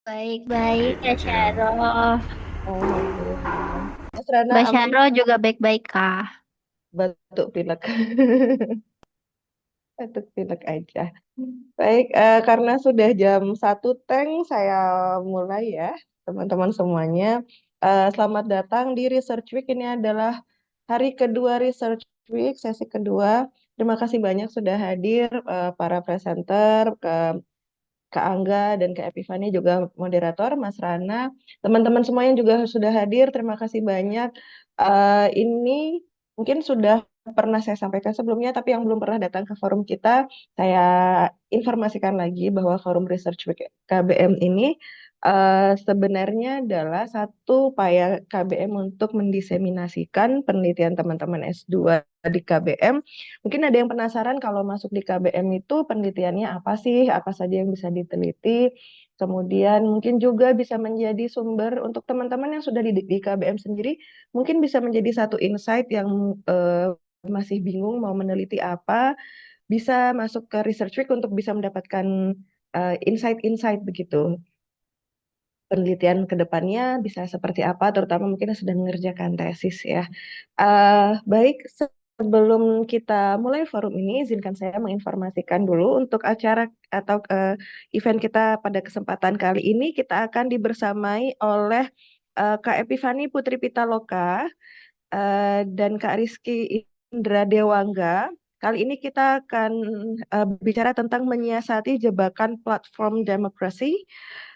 Baik-baik, Kak Syaro. Alhamdulillah. Mas Rana Mbak aman Syaro juga baik-baik, Kak. batuk pilek. Batuk pilek aja. Baik, karena sudah jam 1 teng, saya mulai ya, teman-teman semuanya. Selamat datang di Research Week. Ini adalah hari kedua Research Week, sesi kedua. Terima kasih banyak sudah hadir para presenter, Kak Angga dan Kak Epifani juga moderator, Mas Rana, teman-teman semuanya juga sudah hadir. Terima kasih banyak. Ini mungkin sudah pernah saya sampaikan sebelumnya, tapi yang belum pernah datang ke forum kita, saya informasikan lagi bahwa Forum Research Week KBM ini sebenarnya adalah satu upaya KBM untuk mendiseminasikan penelitian teman-teman S2 di KBM. Mungkin ada yang penasaran kalau masuk di KBM itu penelitiannya apa sih, apa saja yang bisa diteliti. Kemudian mungkin juga bisa menjadi sumber untuk teman-teman yang sudah di KBM sendiri, mungkin bisa menjadi satu insight yang masih bingung mau meneliti apa, bisa masuk ke Research Week untuk bisa mendapatkan insight-insight begitu. Penelitian ke depannya bisa seperti apa, terutama mungkin yang sedang mengerjakan tesis ya. Baik, sebelum kita mulai forum ini, izinkan saya menginformasikan dulu untuk acara atau event kita pada kesempatan kali ini, kita akan dibersamai oleh Kak Epifani Putri Pitaloka dan Kak Rizky Indra Dewangga. Kali ini kita akan bicara tentang menyiasati jebakan platform demokrasi.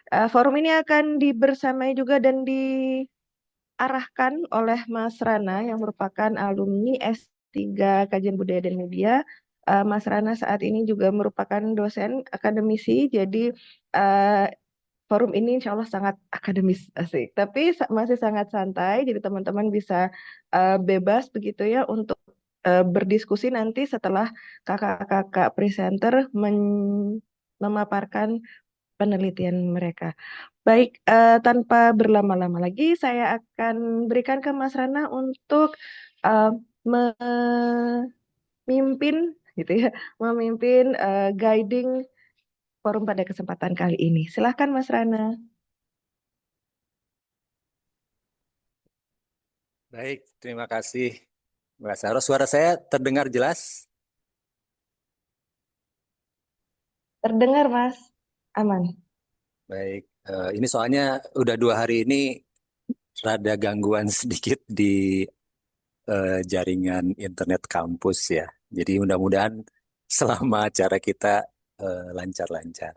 Forum ini akan dibersamai juga dan diarahkan oleh Mas Rana yang merupakan alumni S3 Kajian Budaya dan Media. Mas Rana saat ini juga merupakan dosen akademisi, jadi eh, forum ini insya Allah sangat akademis asik, tapi masih sangat santai, jadi teman-teman bisa bebas begitu ya untuk berdiskusi nanti setelah kakak-kakak presenter memaparkan penelitian mereka. Baik, tanpa berlama-lama lagi, saya akan berikan ke Mas Rana untuk eh, memimpin, gitu ya, memimpin guiding forum pada kesempatan kali ini. Silahkan, Mas Rana. Baik, terima kasih Mbak Saro. Suara saya terdengar jelas? Terdengar, Mas? Aman. Baik, ini soalnya udah 2 hari ini rada gangguan sedikit di jaringan internet kampus ya. Jadi mudah-mudahan selama acara kita lancar-lancar.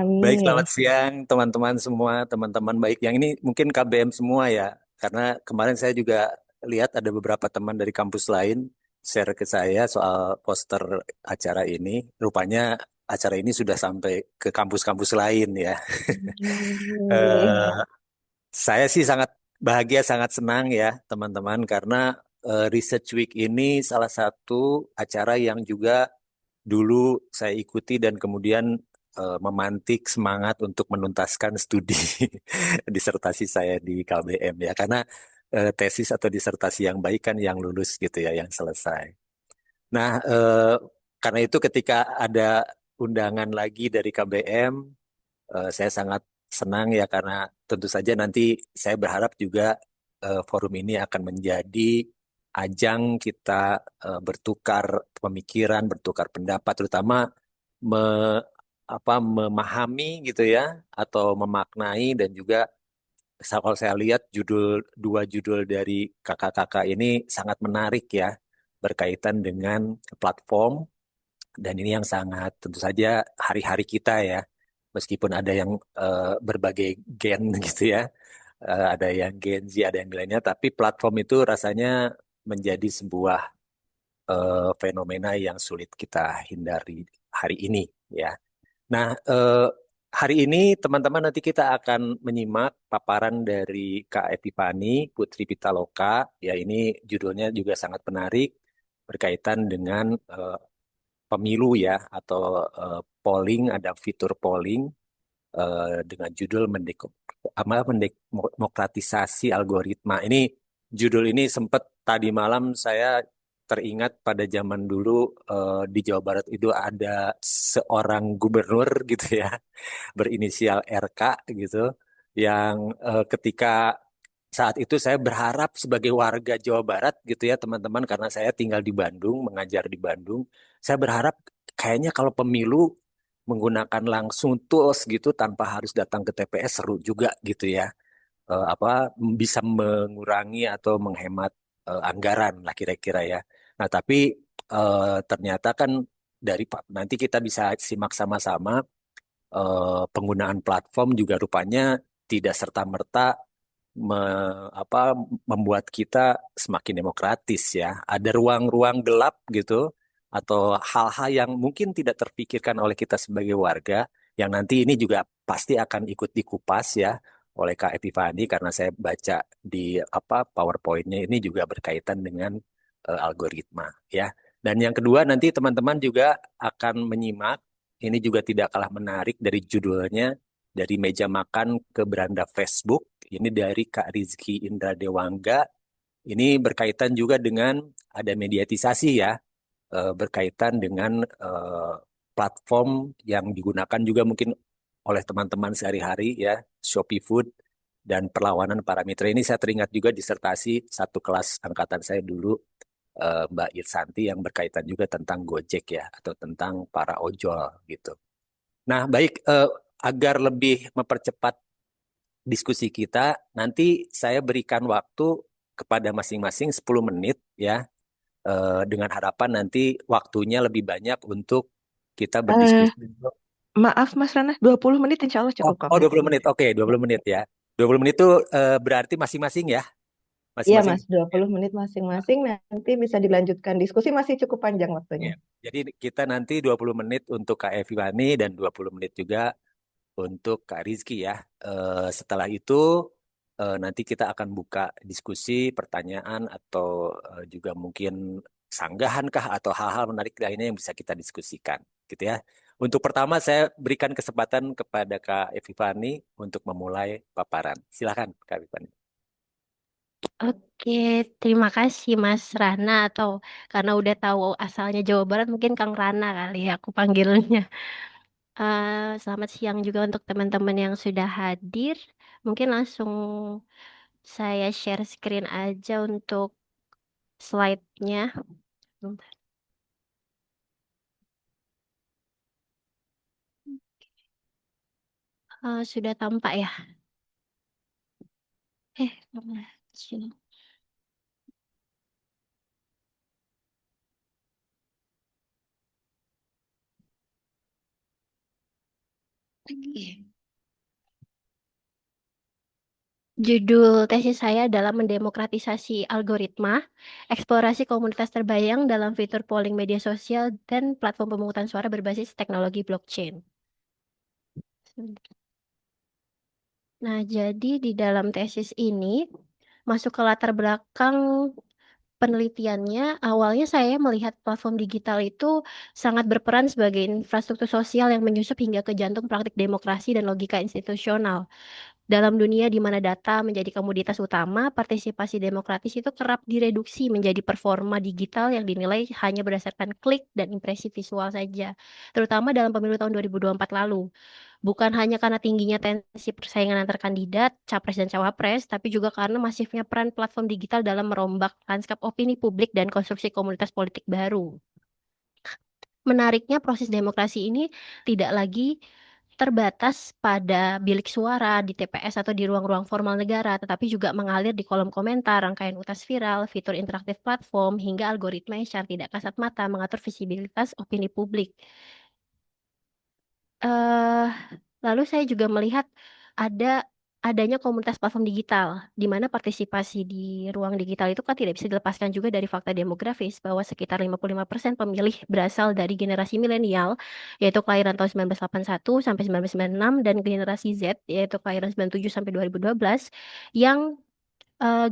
Baik, selamat Amin. siang teman-teman semua, teman-teman baik. Yang ini mungkin KBM semua ya, karena kemarin saya juga lihat ada beberapa teman dari kampus lain share ke saya soal poster acara ini. Rupanya acara ini sudah sampai ke kampus-kampus lain ya. Amin. Eh, saya sih sangat bahagia, sangat senang ya teman-teman, karena Research Week ini salah satu acara yang juga dulu saya ikuti dan kemudian memantik semangat untuk menuntaskan studi disertasi saya di KBM ya, karena tesis atau disertasi yang baik kan yang lulus gitu ya, yang selesai. Nah, karena itu ketika ada undangan lagi dari KBM, saya sangat senang ya, karena tentu saja nanti saya berharap juga forum ini akan menjadi ajang kita bertukar pemikiran, bertukar pendapat, terutama me- memahami gitu ya, atau memaknai. Dan juga kalau saya lihat dua judul dari kakak-kakak ini sangat menarik ya, berkaitan dengan platform, dan ini yang sangat tentu saja hari-hari kita ya, meskipun ada yang berbagai gen gitu ya. Ada yang Gen Z, ada yang milenial, tapi platform itu rasanya menjadi sebuah fenomena yang sulit kita hindari hari ini ya. Nah, hari ini teman-teman nanti kita akan menyimak paparan dari Kak Epifani Putri Pitaloka. Ya, ini judulnya juga sangat menarik, berkaitan dengan pemilu ya, atau polling, ada fitur polling dengan judul mendemokratisasi algoritma. Ini judul ini sempat tadi malam saya teringat pada zaman dulu di Jawa Barat itu ada seorang gubernur gitu ya, berinisial RK gitu, yang ketika saat itu saya berharap sebagai warga Jawa Barat gitu ya teman-teman, karena saya tinggal di Bandung, mengajar di Bandung, saya berharap kayaknya kalau pemilu menggunakan langsung tools gitu tanpa harus datang ke TPS seru juga gitu ya. Apa bisa mengurangi atau menghemat anggaran lah kira-kira ya. Nah, tapi ternyata kan nanti kita bisa simak sama-sama penggunaan platform juga rupanya tidak serta-merta apa membuat kita semakin demokratis ya. Ada ruang-ruang gelap gitu atau hal-hal yang mungkin tidak terpikirkan oleh kita sebagai warga yang nanti ini juga pasti akan ikut dikupas ya oleh Kak Epifani karena saya baca di apa PowerPoint-nya ini juga berkaitan dengan algoritma ya. Dan yang kedua nanti teman-teman juga akan menyimak ini juga tidak kalah menarik dari judulnya dari meja makan ke beranda Facebook. Ini dari Kak Rizky Indra Dewangga. Ini berkaitan juga dengan ada mediatisasi ya, berkaitan dengan platform yang digunakan juga mungkin oleh teman-teman sehari-hari ya, Shopee Food dan perlawanan para mitra. Ini saya teringat juga disertasi satu kelas angkatan saya dulu, Mbak Irsanti yang berkaitan juga tentang Gojek ya, atau tentang para ojol gitu. Nah, baik, agar lebih mempercepat diskusi kita, nanti saya berikan waktu kepada masing-masing 10 menit ya, dengan harapan nanti waktunya lebih banyak untuk kita Eh, berdiskusi. Maaf Mas Rana, 20 menit insya Allah Oh, cukup kok oh Mas. 20 menit, oke 20 menit ya. 20 menit itu berarti masing-masing ya, Iya masing-masing. Mas, 20 menit masing-masing nanti bisa dilanjutkan diskusi masih cukup panjang waktunya. Ya. Jadi kita nanti 20 menit untuk Kak Evi Vani dan 20 menit juga untuk Kak Rizky ya. Setelah itu nanti kita akan buka diskusi, pertanyaan atau juga mungkin sanggahan kah atau hal-hal menarik lainnya yang bisa kita diskusikan, gitu ya. Untuk pertama saya berikan kesempatan kepada Kak Evifani untuk memulai paparan. Silakan Kak Evifani. Oke, terima kasih Mas Rana atau karena udah tahu asalnya Jawa Barat mungkin Kang Rana kali ya aku panggilnya. Selamat siang juga untuk teman-teman yang sudah hadir. Mungkin langsung saya share screen aja untuk slide-nya. Sudah tampak ya? Mana kecil. Oke. Judul tesis saya adalah mendemokratisasi algoritma, eksplorasi komunitas terbayang dalam fitur polling media sosial dan platform pemungutan suara berbasis teknologi blockchain. Nah, jadi di dalam tesis ini masuk ke latar belakang penelitiannya, awalnya saya melihat platform digital itu sangat berperan sebagai infrastruktur sosial yang menyusup hingga ke jantung praktik demokrasi dan logika institusional. Dalam dunia di mana data menjadi komoditas utama, partisipasi demokratis itu kerap direduksi menjadi performa digital yang dinilai hanya berdasarkan klik dan impresi visual saja, terutama dalam pemilu tahun 2024 lalu. Bukan hanya karena tingginya tensi persaingan antar kandidat, capres dan cawapres, tapi juga karena masifnya peran platform digital dalam merombak lanskap opini publik dan konstruksi komunitas politik baru. Menariknya proses demokrasi ini tidak lagi terbatas pada bilik suara di TPS atau di ruang-ruang formal negara, tetapi juga mengalir di kolom komentar, rangkaian utas viral, fitur interaktif platform, hingga algoritma yang secara tidak kasat mata mengatur visibilitas opini publik. Eh, Lalu saya juga melihat ada adanya komunitas platform digital, di mana partisipasi di ruang digital itu kan tidak bisa dilepaskan juga dari fakta demografis bahwa sekitar 55% pemilih berasal dari generasi milenial, yaitu kelahiran tahun 1981 sampai 1996, dan generasi Z, yaitu kelahiran 97 sampai 2012, yang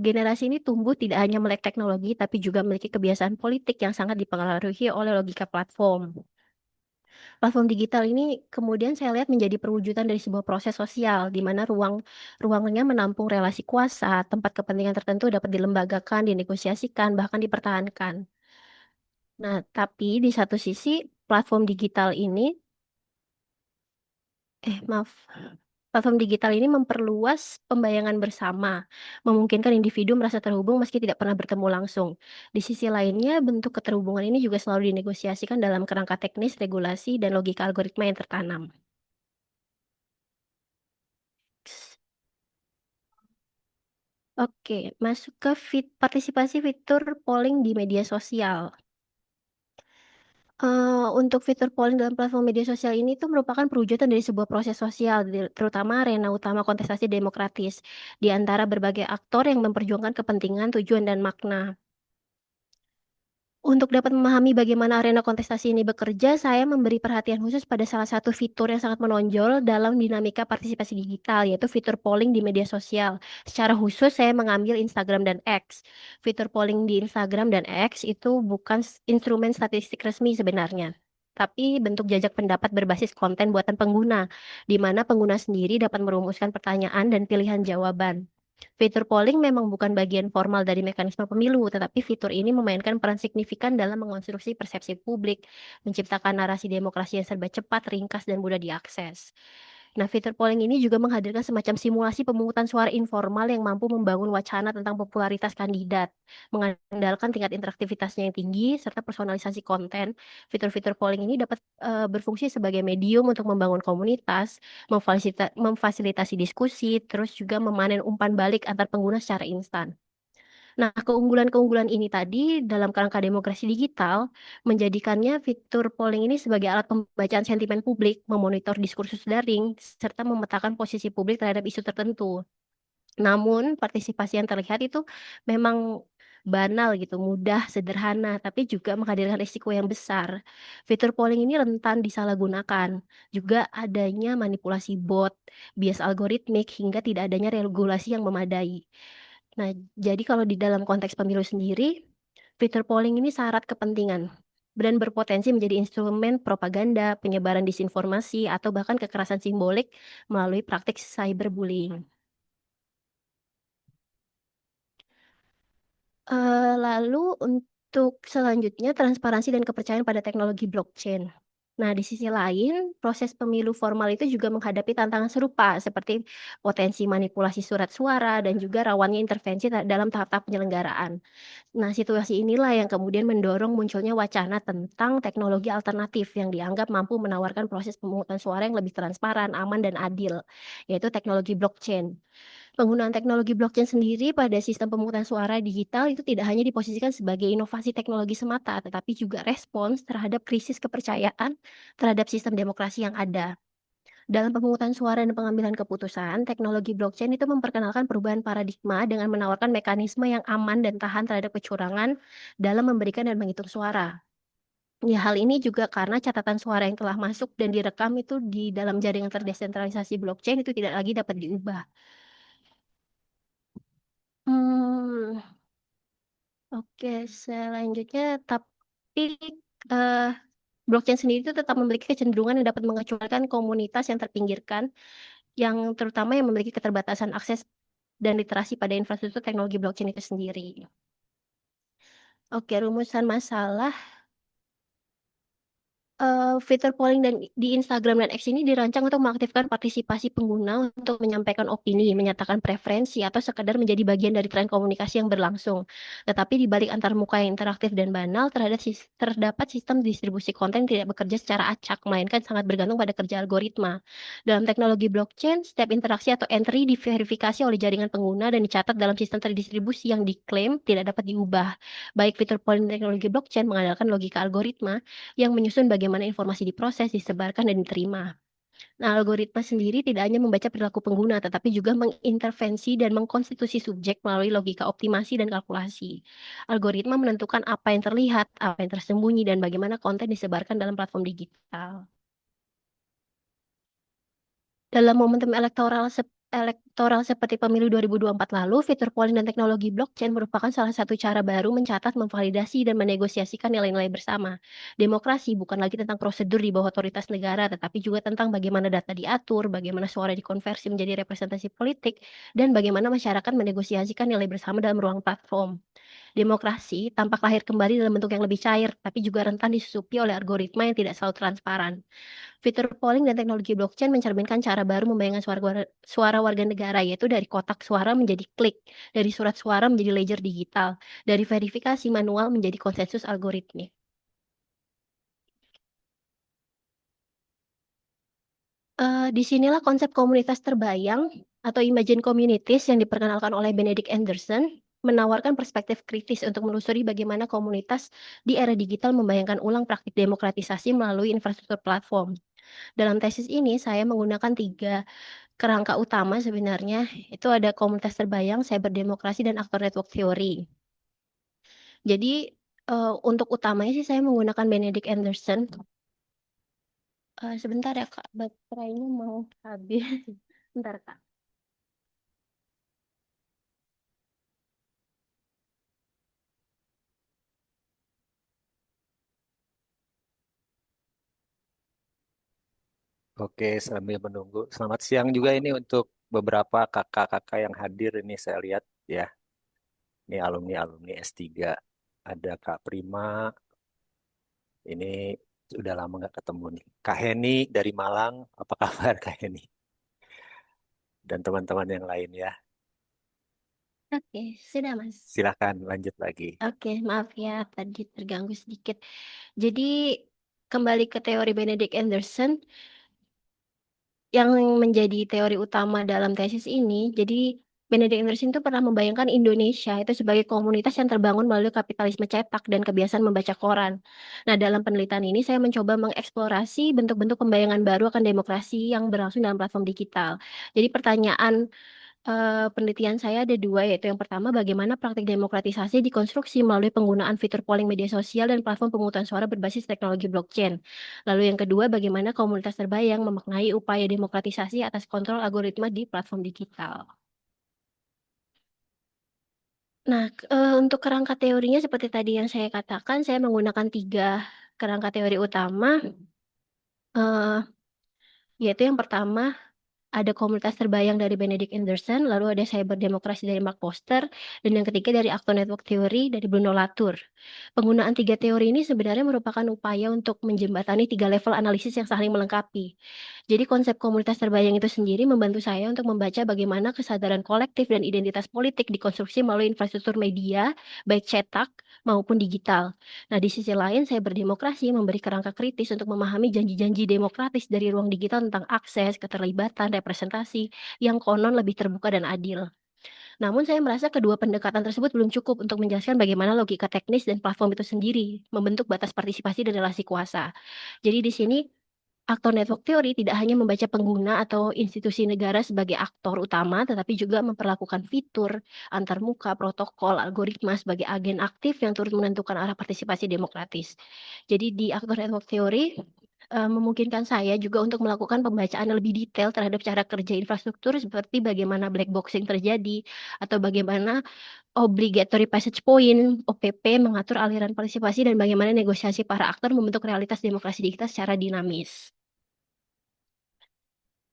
generasi ini tumbuh tidak hanya melek teknologi, tapi juga memiliki kebiasaan politik yang sangat dipengaruhi oleh logika platform. Platform digital ini kemudian saya lihat menjadi perwujudan dari sebuah proses sosial di mana ruangnya menampung relasi kuasa, tempat kepentingan tertentu dapat dilembagakan, dinegosiasikan, bahkan dipertahankan. Nah, tapi di satu sisi platform digital ini, maaf, platform digital ini memperluas pembayangan bersama, memungkinkan individu merasa terhubung meski tidak pernah bertemu langsung. Di sisi lainnya, bentuk keterhubungan ini juga selalu dinegosiasikan dalam kerangka teknis, regulasi, dan logika algoritma yang tertanam. Oke, masuk ke partisipasi fitur polling di media sosial. Untuk fitur polling dalam platform media sosial ini tuh merupakan perwujudan dari sebuah proses sosial, terutama arena utama kontestasi demokratis di antara berbagai aktor yang memperjuangkan kepentingan, tujuan, dan makna. Untuk dapat memahami bagaimana arena kontestasi ini bekerja, saya memberi perhatian khusus pada salah satu fitur yang sangat menonjol dalam dinamika partisipasi digital, yaitu fitur polling di media sosial. Secara khusus, saya mengambil Instagram dan X. Fitur polling di Instagram dan X itu bukan instrumen statistik resmi sebenarnya, tapi bentuk jajak pendapat berbasis konten buatan pengguna, di mana pengguna sendiri dapat merumuskan pertanyaan dan pilihan jawaban. Fitur polling memang bukan bagian formal dari mekanisme pemilu, tetapi fitur ini memainkan peran signifikan dalam mengonstruksi persepsi publik, menciptakan narasi demokrasi yang serba cepat, ringkas, dan mudah diakses. Nah, fitur polling ini juga menghadirkan semacam simulasi pemungutan suara informal yang mampu membangun wacana tentang popularitas kandidat, mengandalkan tingkat interaktivitasnya yang tinggi, serta personalisasi konten. Fitur-fitur polling ini dapat berfungsi sebagai medium untuk membangun komunitas, memfasilitasi diskusi, terus juga memanen umpan balik antar pengguna secara instan. Nah, keunggulan-keunggulan ini tadi dalam kerangka demokrasi digital menjadikannya fitur polling ini sebagai alat pembacaan sentimen publik, memonitor diskursus daring, serta memetakan posisi publik terhadap isu tertentu. Namun, partisipasi yang terlihat itu memang banal gitu, mudah, sederhana, tapi juga menghadirkan risiko yang besar. Fitur polling ini rentan disalahgunakan. Juga adanya manipulasi bot, bias algoritmik, hingga tidak adanya regulasi yang memadai. Nah, jadi kalau di dalam konteks pemilu sendiri, fitur polling ini syarat kepentingan dan berpotensi menjadi instrumen propaganda, penyebaran disinformasi, atau bahkan kekerasan simbolik melalui praktik cyberbullying. Lalu untuk selanjutnya transparansi dan kepercayaan pada teknologi blockchain. Nah, di sisi lain, proses pemilu formal itu juga menghadapi tantangan serupa seperti potensi manipulasi surat suara dan juga rawannya intervensi dalam tahap-tahap penyelenggaraan. Nah, situasi inilah yang kemudian mendorong munculnya wacana tentang teknologi alternatif yang dianggap mampu menawarkan proses pemungutan suara yang lebih transparan, aman, dan adil, yaitu teknologi blockchain. Penggunaan teknologi blockchain sendiri pada sistem pemungutan suara digital itu tidak hanya diposisikan sebagai inovasi teknologi semata, tetapi juga respons terhadap krisis kepercayaan terhadap sistem demokrasi yang ada. Dalam pemungutan suara dan pengambilan keputusan, teknologi blockchain itu memperkenalkan perubahan paradigma dengan menawarkan mekanisme yang aman dan tahan terhadap kecurangan dalam memberikan dan menghitung suara. Ya, hal ini juga karena catatan suara yang telah masuk dan direkam itu di dalam jaringan terdesentralisasi blockchain itu tidak lagi dapat diubah. Hmm, oke, selanjutnya, tapi eh, blockchain sendiri itu tetap memiliki kecenderungan yang dapat mengecualikan komunitas yang terpinggirkan, yang terutama yang memiliki keterbatasan akses dan literasi pada infrastruktur teknologi blockchain itu sendiri. Oke, rumusan masalah. Fitur polling di Instagram dan X ini dirancang untuk mengaktifkan partisipasi pengguna untuk menyampaikan opini, menyatakan preferensi, atau sekadar menjadi bagian dari tren komunikasi yang berlangsung. Tetapi di balik antarmuka yang interaktif dan banal, terdapat sistem distribusi konten yang tidak bekerja secara acak, melainkan sangat bergantung pada kerja algoritma. Dalam teknologi blockchain, setiap interaksi atau entry diverifikasi oleh jaringan pengguna dan dicatat dalam sistem terdistribusi yang diklaim tidak dapat diubah. Baik fitur polling teknologi blockchain mengandalkan logika algoritma yang menyusun bagaimana informasi diproses, disebarkan, dan diterima. Nah, algoritma sendiri tidak hanya membaca perilaku pengguna, tetapi juga mengintervensi dan mengkonstitusi subjek melalui logika optimasi dan kalkulasi. Algoritma menentukan apa yang terlihat, apa yang tersembunyi, dan bagaimana konten disebarkan dalam platform digital. Dalam momentum elektoral seperti pemilu 2024 lalu, fitur polling dan teknologi blockchain merupakan salah satu cara baru mencatat, memvalidasi, dan menegosiasikan nilai-nilai bersama. Demokrasi bukan lagi tentang prosedur di bawah otoritas negara, tetapi juga tentang bagaimana data diatur, bagaimana suara dikonversi menjadi representasi politik, dan bagaimana masyarakat menegosiasikan nilai bersama dalam ruang platform. Demokrasi tampak lahir kembali dalam bentuk yang lebih cair, tapi juga rentan disusupi oleh algoritma yang tidak selalu transparan. Fitur polling dan teknologi blockchain mencerminkan cara baru membayangkan suara warga negara, yaitu dari kotak suara menjadi klik, dari surat suara menjadi ledger digital, dari verifikasi manual menjadi konsensus algoritmik. Disinilah konsep komunitas terbayang atau imagine communities yang diperkenalkan oleh Benedict Anderson menawarkan perspektif kritis untuk menelusuri bagaimana komunitas di era digital membayangkan ulang praktik demokratisasi melalui infrastruktur platform. Dalam tesis ini saya menggunakan 3 kerangka utama sebenarnya, itu ada komunitas terbayang, cyberdemokrasi, dan aktor network theory. Jadi, untuk utamanya sih saya menggunakan Benedict Anderson. Sebentar ya Kak, baterainya mau habis. Bentar Kak. Oke, sambil menunggu. Selamat siang juga ini untuk beberapa kakak-kakak yang hadir ini saya lihat ya. Ini alumni-alumni S3. Ada Kak Prima, ini sudah lama nggak ketemu nih. Kak Heni dari Malang, apa kabar Kak Heni? Dan teman-teman yang lain ya. Oke, sudah Mas. Silahkan lanjut lagi. Oke, maaf ya tadi terganggu sedikit. Jadi, kembali ke teori Benedict Anderson, yang menjadi teori utama dalam tesis ini, jadi Benedict Anderson itu pernah membayangkan Indonesia itu sebagai komunitas yang terbangun melalui kapitalisme cetak dan kebiasaan membaca koran. Nah, dalam penelitian ini saya mencoba mengeksplorasi bentuk-bentuk pembayangan baru akan demokrasi yang berlangsung dalam platform digital. Jadi pertanyaan penelitian saya ada 2, yaitu yang pertama, bagaimana praktik demokratisasi dikonstruksi melalui penggunaan fitur polling media sosial dan platform pemungutan suara berbasis teknologi blockchain. Lalu yang kedua, bagaimana komunitas terbayang memaknai upaya demokratisasi atas kontrol algoritma di platform digital. Nah, untuk kerangka teorinya seperti tadi yang saya katakan, saya menggunakan 3 kerangka teori utama, eee, yaitu yang pertama ada komunitas terbayang dari Benedict Anderson, lalu ada cyberdemokrasi dari Mark Foster, dan yang ketiga dari Actor Network Theory dari Bruno Latour. Penggunaan 3 teori ini sebenarnya merupakan upaya untuk menjembatani 3 level analisis yang saling melengkapi. Jadi konsep komunitas terbayang itu sendiri membantu saya untuk membaca bagaimana kesadaran kolektif dan identitas politik dikonstruksi melalui infrastruktur media, baik cetak maupun digital. Nah, di sisi lain saya berdemokrasi memberi kerangka kritis untuk memahami janji-janji demokratis dari ruang digital tentang akses, keterlibatan, representasi yang konon lebih terbuka dan adil. Namun saya merasa kedua pendekatan tersebut belum cukup untuk menjelaskan bagaimana logika teknis dan platform itu sendiri membentuk batas partisipasi dan relasi kuasa. Jadi di sini aktor network theory tidak hanya membaca pengguna atau institusi negara sebagai aktor utama, tetapi juga memperlakukan fitur, antarmuka, protokol, algoritma sebagai agen aktif yang turut menentukan arah partisipasi demokratis. Jadi di aktor network theory, memungkinkan saya juga untuk melakukan pembacaan yang lebih detail terhadap cara kerja infrastruktur seperti bagaimana black boxing terjadi, atau bagaimana obligatory passage point, OPP, mengatur aliran partisipasi dan bagaimana negosiasi para aktor membentuk realitas demokrasi digital secara dinamis.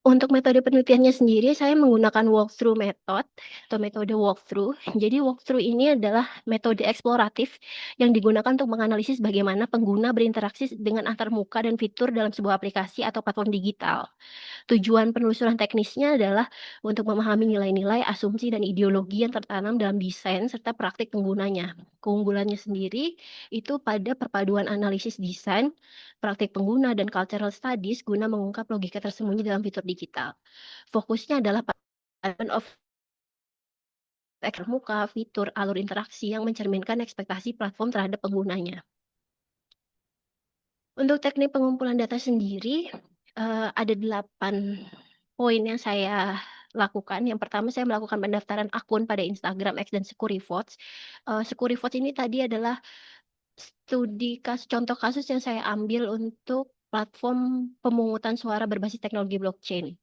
Untuk metode penelitiannya sendiri, saya menggunakan walkthrough method atau metode walkthrough. Jadi walkthrough ini adalah metode eksploratif yang digunakan untuk menganalisis bagaimana pengguna berinteraksi dengan antarmuka dan fitur dalam sebuah aplikasi atau platform digital. Tujuan penelusuran teknisnya adalah untuk memahami nilai-nilai, asumsi, dan ideologi yang tertanam dalam desain serta praktik penggunanya. Keunggulannya sendiri itu pada perpaduan analisis desain, praktik pengguna, dan cultural studies guna mengungkap logika tersembunyi dalam fitur digital. Fokusnya adalah pada of muka, fitur, alur interaksi yang mencerminkan ekspektasi platform terhadap penggunanya. Untuk teknik pengumpulan data sendiri, ada 8 poin yang saya lakukan. Yang pertama saya melakukan pendaftaran akun pada Instagram, X, dan Securivotes. Securivotes ini tadi adalah studi contoh kasus yang saya ambil untuk platform pemungutan suara berbasis teknologi blockchain.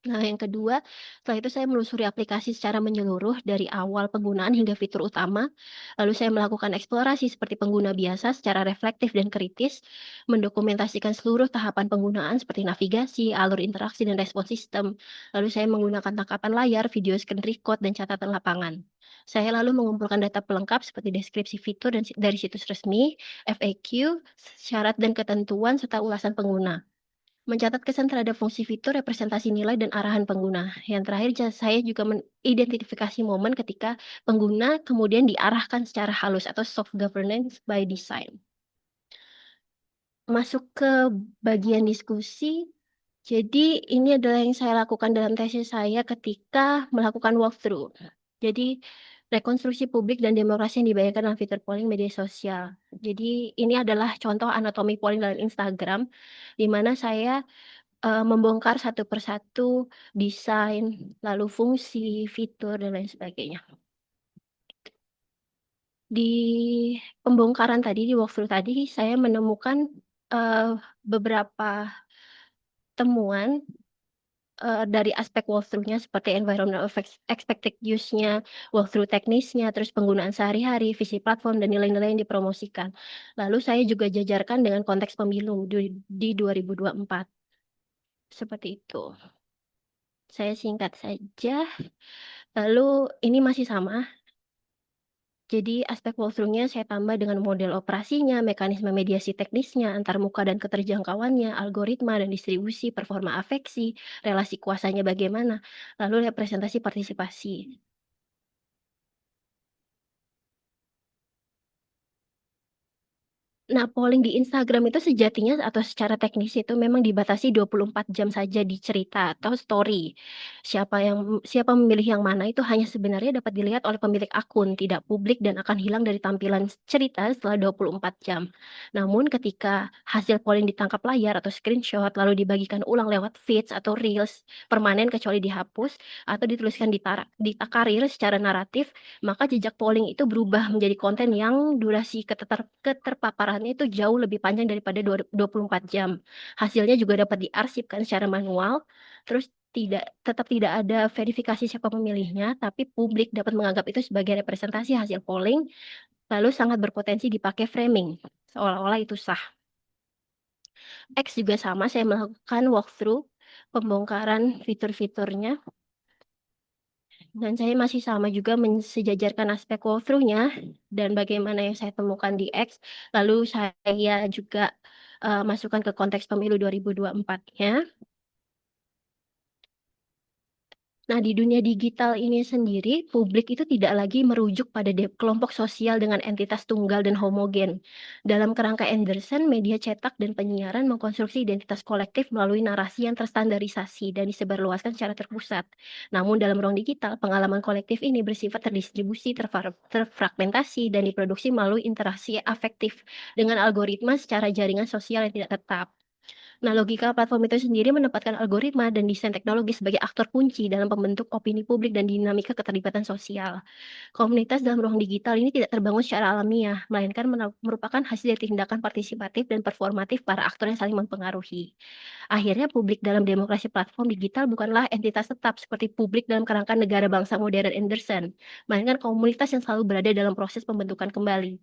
Nah, yang kedua, setelah itu saya menelusuri aplikasi secara menyeluruh dari awal penggunaan hingga fitur utama. Lalu saya melakukan eksplorasi seperti pengguna biasa secara reflektif dan kritis, mendokumentasikan seluruh tahapan penggunaan seperti navigasi, alur interaksi, dan respon sistem. Lalu saya menggunakan tangkapan layar, video screen record, dan catatan lapangan. Saya lalu mengumpulkan data pelengkap seperti deskripsi fitur dari situs resmi, FAQ, syarat dan ketentuan, serta ulasan pengguna. Mencatat kesan terhadap fungsi fitur, representasi nilai, dan arahan pengguna. Yang terakhir, saya juga mengidentifikasi momen ketika pengguna kemudian diarahkan secara halus atau soft governance by design. Masuk ke bagian diskusi. Jadi ini adalah yang saya lakukan dalam tesis saya ketika melakukan walkthrough. Jadi rekonstruksi publik dan demokrasi yang dibayangkan dalam fitur polling media sosial. Jadi ini adalah contoh anatomi polling dalam Instagram, di mana saya membongkar satu persatu desain, lalu fungsi, fitur, dan lain sebagainya. Di pembongkaran tadi, di walkthrough tadi, saya menemukan beberapa temuan dari aspek walkthrough-nya seperti environmental expected use-nya, walkthrough teknisnya, terus penggunaan sehari-hari, visi platform, dan nilai-nilai yang dipromosikan. Lalu saya juga jajarkan dengan konteks pemilu di 2024. Seperti itu. Saya singkat saja. Lalu ini masih sama. Jadi aspek walkthrough-nya saya tambah dengan model operasinya, mekanisme mediasi teknisnya, antarmuka dan keterjangkauannya, algoritma dan distribusi, performa afeksi, relasi kuasanya bagaimana, lalu representasi partisipasi. Nah, polling di Instagram itu sejatinya atau secara teknis itu memang dibatasi 24 jam saja di cerita atau story. Siapa memilih yang mana itu hanya sebenarnya dapat dilihat oleh pemilik akun, tidak publik dan akan hilang dari tampilan cerita setelah 24 jam. Namun ketika hasil polling ditangkap layar atau screenshot lalu dibagikan ulang lewat feeds atau reels permanen kecuali dihapus atau dituliskan di takarir secara naratif, maka jejak polling itu berubah menjadi konten yang durasi keterpaparannya itu jauh lebih panjang daripada 24 jam. Hasilnya juga dapat diarsipkan secara manual, terus tetap tidak ada verifikasi siapa pemilihnya, tapi publik dapat menganggap itu sebagai representasi hasil polling, lalu sangat berpotensi dipakai framing, seolah-olah itu sah. X juga sama, saya melakukan walkthrough pembongkaran fitur-fiturnya. Dan saya masih sama juga mensejajarkan aspek walkthrough-nya dan bagaimana yang saya temukan di X. Lalu saya juga masukkan ke konteks pemilu 2024-nya. Nah, di dunia digital ini sendiri, publik itu tidak lagi merujuk pada kelompok sosial dengan entitas tunggal dan homogen. Dalam kerangka Anderson, media cetak dan penyiaran mengkonstruksi identitas kolektif melalui narasi yang terstandarisasi dan disebarluaskan secara terpusat. Namun dalam ruang digital, pengalaman kolektif ini bersifat terdistribusi, terfragmentasi, dan diproduksi melalui interaksi afektif dengan algoritma secara jaringan sosial yang tidak tetap. Nah, logika platform itu sendiri menempatkan algoritma dan desain teknologi sebagai aktor kunci dalam pembentuk opini publik dan dinamika keterlibatan sosial. Komunitas dalam ruang digital ini tidak terbangun secara alamiah, melainkan merupakan hasil dari tindakan partisipatif dan performatif para aktor yang saling mempengaruhi. Akhirnya publik dalam demokrasi platform digital bukanlah entitas tetap seperti publik dalam kerangka negara bangsa modern Anderson, melainkan komunitas yang selalu berada dalam proses pembentukan kembali.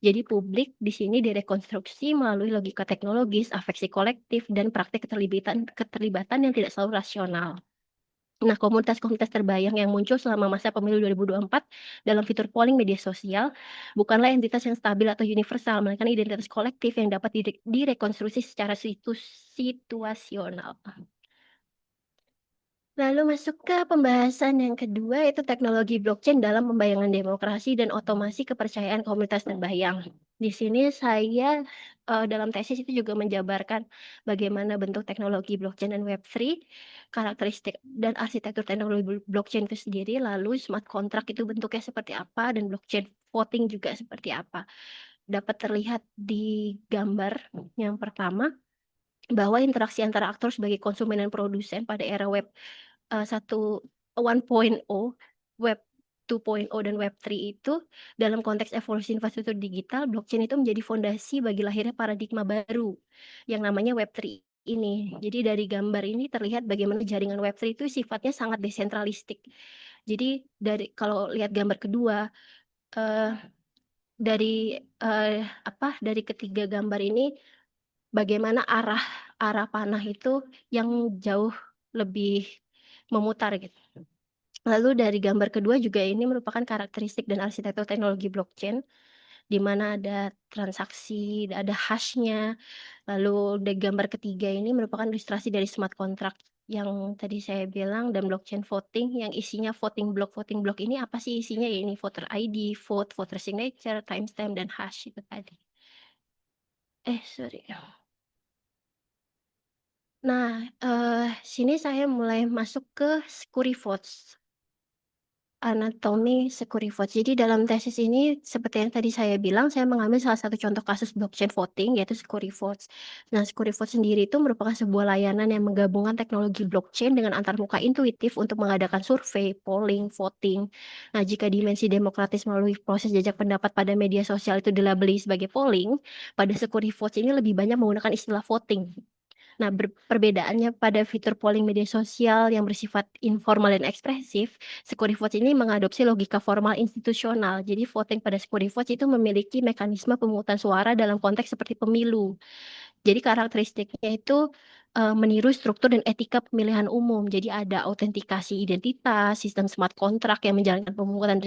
Jadi publik di sini direkonstruksi melalui logika teknologis, afeksi kolektif, dan praktik keterlibatan yang tidak selalu rasional. Nah, komunitas-komunitas terbayang yang muncul selama masa pemilu 2024 dalam fitur polling media sosial bukanlah entitas yang stabil atau universal, melainkan identitas kolektif yang dapat direkonstruksi secara situasional. Lalu masuk ke pembahasan yang kedua, yaitu teknologi blockchain dalam pembayangan demokrasi dan otomasi kepercayaan komunitas terbayang. Di sini saya dalam tesis itu juga menjabarkan bagaimana bentuk teknologi blockchain dan Web3, karakteristik dan arsitektur teknologi blockchain itu sendiri, lalu smart contract itu bentuknya seperti apa, dan blockchain voting juga seperti apa. Dapat terlihat di gambar yang pertama, bahwa interaksi antara aktor sebagai konsumen dan produsen pada era web 1.0, web 2.0 dan web 3 itu dalam konteks evolusi infrastruktur digital, blockchain itu menjadi fondasi bagi lahirnya paradigma baru yang namanya web 3. ini. Jadi dari gambar ini terlihat bagaimana jaringan Web3 itu sifatnya sangat desentralistik. Jadi kalau lihat gambar kedua, eh, dari dari ketiga gambar ini bagaimana arah arah panah itu yang jauh lebih memutar gitu. Lalu dari gambar kedua juga ini merupakan karakteristik dan arsitektur teknologi blockchain, di mana ada transaksi, ada hashnya. Lalu dari gambar ketiga ini merupakan ilustrasi dari smart contract yang tadi saya bilang, dan blockchain voting yang isinya voting block. Voting block ini apa sih isinya? Ya ini voter ID, vote, voter signature, timestamp, dan hash itu tadi. Sorry. Nah, sini saya mulai masuk ke Scurivotes. Anatomi Scurivotes. Jadi dalam tesis ini, seperti yang tadi saya bilang, saya mengambil salah satu contoh kasus blockchain voting, yaitu Scurivotes. Nah, Scurivotes sendiri itu merupakan sebuah layanan yang menggabungkan teknologi blockchain dengan antarmuka intuitif untuk mengadakan survei, polling, voting. Nah, jika dimensi demokratis melalui proses jajak pendapat pada media sosial itu dilabeli sebagai polling, pada Scurivotes ini lebih banyak menggunakan istilah voting. Nah, perbedaannya pada fitur polling media sosial yang bersifat informal dan ekspresif, Securivotes ini mengadopsi logika formal institusional. Jadi voting pada Securivotes itu memiliki mekanisme pemungutan suara dalam konteks seperti pemilu. Jadi karakteristiknya itu meniru struktur dan etika pemilihan umum. Jadi ada autentikasi identitas, sistem smart contract yang menjalankan pemungutan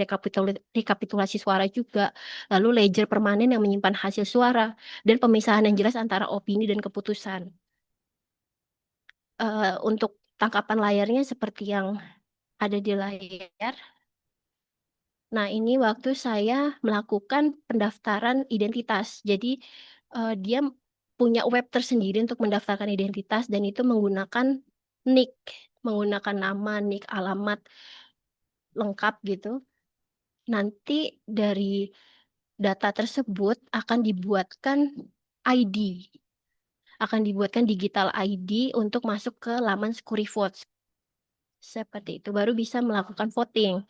rekapitulasi suara juga, lalu ledger permanen yang menyimpan hasil suara, dan pemisahan yang jelas antara opini dan keputusan. Untuk tangkapan layarnya seperti yang ada di layar. Nah, ini waktu saya melakukan pendaftaran identitas. Jadi, dia punya web tersendiri untuk mendaftarkan identitas dan itu menggunakan NIK, menggunakan nama, NIK, alamat lengkap gitu. Nanti dari data tersebut akan dibuatkan ID, akan dibuatkan digital ID untuk masuk ke laman Scurivotes. Seperti itu, baru bisa melakukan voting.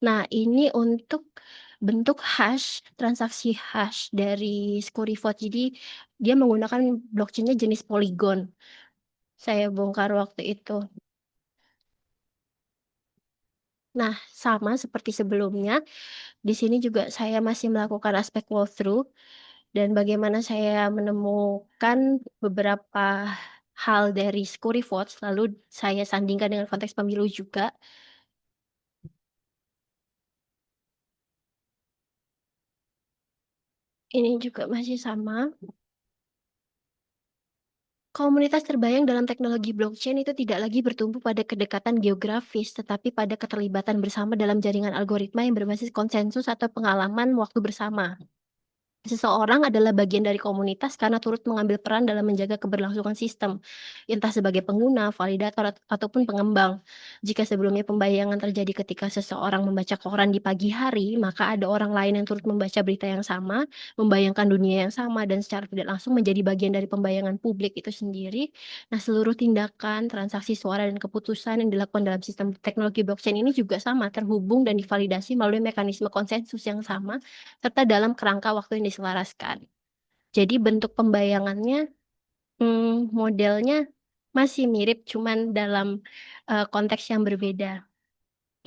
Nah, ini untuk bentuk hash, transaksi hash dari Scurivote. Jadi, dia menggunakan blockchain-nya jenis Polygon. Saya bongkar waktu itu. Nah, sama seperti sebelumnya, di sini juga saya masih melakukan aspek walkthrough dan bagaimana saya menemukan beberapa hal dari Scurivote, lalu saya sandingkan dengan konteks pemilu juga. Ini juga masih sama. Komunitas terbayang dalam teknologi blockchain itu tidak lagi bertumbuh pada kedekatan geografis, tetapi pada keterlibatan bersama dalam jaringan algoritma yang berbasis konsensus atau pengalaman waktu bersama. Seseorang adalah bagian dari komunitas karena turut mengambil peran dalam menjaga keberlangsungan sistem, entah sebagai pengguna, validator, ataupun pengembang. Jika sebelumnya pembayangan terjadi ketika seseorang membaca koran di pagi hari, maka ada orang lain yang turut membaca berita yang sama, membayangkan dunia yang sama, dan secara tidak langsung menjadi bagian dari pembayangan publik itu sendiri. Nah, seluruh tindakan, transaksi suara, dan keputusan yang dilakukan dalam sistem teknologi blockchain ini juga sama, terhubung dan divalidasi melalui mekanisme konsensus yang sama, serta dalam kerangka waktu yang diselaraskan. Jadi bentuk pembayangannya, modelnya masih mirip, cuman dalam konteks yang berbeda.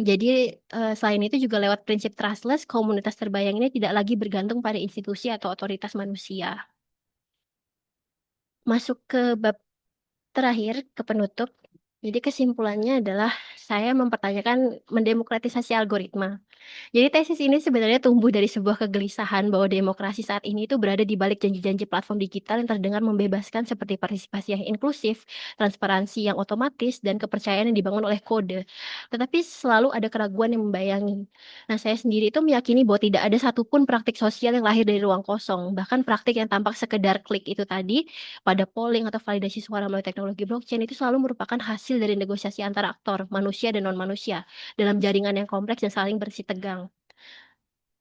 Jadi selain itu juga lewat prinsip trustless, komunitas terbayang ini tidak lagi bergantung pada institusi atau otoritas manusia. Masuk ke bab terakhir, ke penutup. Jadi kesimpulannya adalah saya mempertanyakan mendemokratisasi algoritma. Jadi tesis ini sebenarnya tumbuh dari sebuah kegelisahan bahwa demokrasi saat ini itu berada di balik janji-janji platform digital yang terdengar membebaskan seperti partisipasi yang inklusif, transparansi yang otomatis, dan kepercayaan yang dibangun oleh kode. Tetapi selalu ada keraguan yang membayangi. Nah, saya sendiri itu meyakini bahwa tidak ada satupun praktik sosial yang lahir dari ruang kosong. Bahkan praktik yang tampak sekedar klik itu tadi, pada polling atau validasi suara melalui teknologi blockchain itu selalu merupakan hasil dari negosiasi antara aktor, manusia dan non-manusia, dalam jaringan yang kompleks dan saling bersih tegang.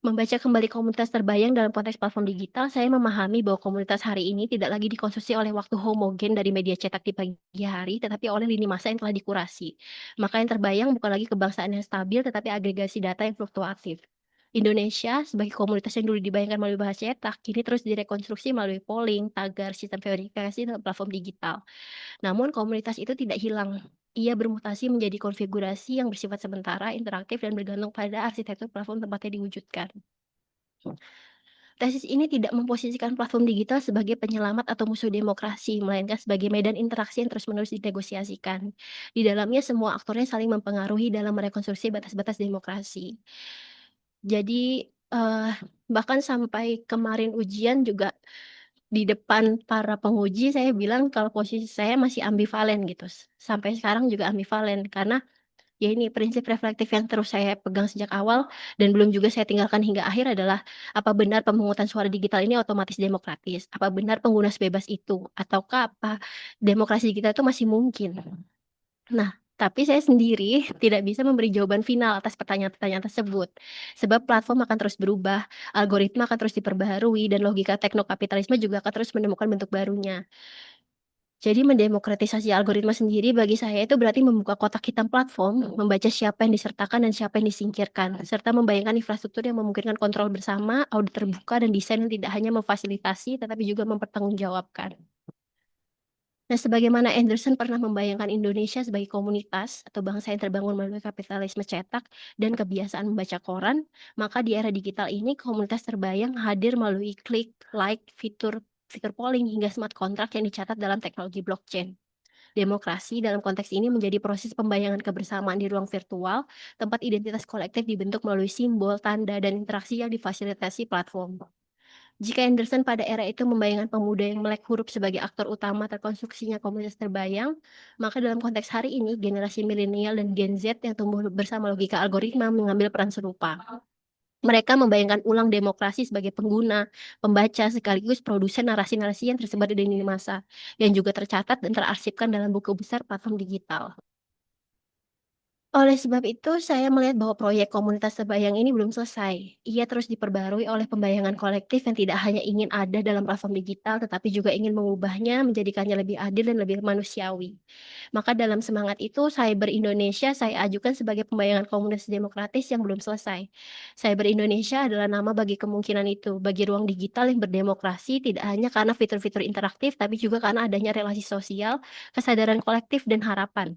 Membaca kembali komunitas terbayang dalam konteks platform digital, saya memahami bahwa komunitas hari ini tidak lagi dikonsumsi oleh waktu homogen dari media cetak di pagi hari, tetapi oleh lini masa yang telah dikurasi. Maka yang terbayang bukan lagi kebangsaan yang stabil, tetapi agregasi data yang fluktuatif. Indonesia sebagai komunitas yang dulu dibayangkan melalui bahasa cetak, kini terus direkonstruksi melalui polling, tagar, sistem verifikasi, dan platform digital. Namun komunitas itu tidak hilang. Ia bermutasi menjadi konfigurasi yang bersifat sementara, interaktif, dan bergantung pada arsitektur platform tempatnya diwujudkan. Tesis ini tidak memposisikan platform digital sebagai penyelamat atau musuh demokrasi, melainkan sebagai medan interaksi yang terus-menerus dinegosiasikan. Di dalamnya semua aktornya saling mempengaruhi dalam merekonstruksi batas-batas demokrasi. Jadi, bahkan sampai kemarin ujian juga di depan para penguji saya bilang kalau posisi saya masih ambivalen gitu, sampai sekarang juga ambivalen karena ya ini prinsip reflektif yang terus saya pegang sejak awal dan belum juga saya tinggalkan hingga akhir adalah, apa benar pemungutan suara digital ini otomatis demokratis? Apa benar pengguna sebebas itu? Ataukah apa demokrasi kita itu masih mungkin? Nah, tapi saya sendiri tidak bisa memberi jawaban final atas pertanyaan-pertanyaan tersebut. Sebab platform akan terus berubah, algoritma akan terus diperbaharui, dan logika teknokapitalisme juga akan terus menemukan bentuk barunya. Jadi mendemokratisasi algoritma sendiri bagi saya itu berarti membuka kotak hitam platform, membaca siapa yang disertakan dan siapa yang disingkirkan, serta membayangkan infrastruktur yang memungkinkan kontrol bersama, audit terbuka, dan desain yang tidak hanya memfasilitasi tetapi juga mempertanggungjawabkan. Nah, sebagaimana Anderson pernah membayangkan Indonesia sebagai komunitas atau bangsa yang terbangun melalui kapitalisme cetak dan kebiasaan membaca koran, maka di era digital ini komunitas terbayang hadir melalui klik, like, fitur fitur polling hingga smart contract yang dicatat dalam teknologi blockchain. Demokrasi dalam konteks ini menjadi proses pembayangan kebersamaan di ruang virtual, tempat identitas kolektif dibentuk melalui simbol, tanda, dan interaksi yang difasilitasi platform. Jika Anderson pada era itu membayangkan pemuda yang melek huruf sebagai aktor utama terkonstruksinya komunitas terbayang, maka dalam konteks hari ini, generasi milenial dan Gen Z yang tumbuh bersama logika algoritma mengambil peran serupa. Mereka membayangkan ulang demokrasi sebagai pengguna, pembaca, sekaligus produsen narasi-narasi yang tersebar di lini masa, yang juga tercatat dan terarsipkan dalam buku besar platform digital. Oleh sebab itu, saya melihat bahwa proyek komunitas terbayang ini belum selesai. Ia terus diperbarui oleh pembayangan kolektif yang tidak hanya ingin ada dalam platform digital, tetapi juga ingin mengubahnya, menjadikannya lebih adil dan lebih manusiawi. Maka dalam semangat itu, Cyber Indonesia saya ajukan sebagai pembayangan komunitas demokratis yang belum selesai. Cyber Indonesia adalah nama bagi kemungkinan itu, bagi ruang digital yang berdemokrasi tidak hanya karena fitur-fitur interaktif, tapi juga karena adanya relasi sosial, kesadaran kolektif, dan harapan.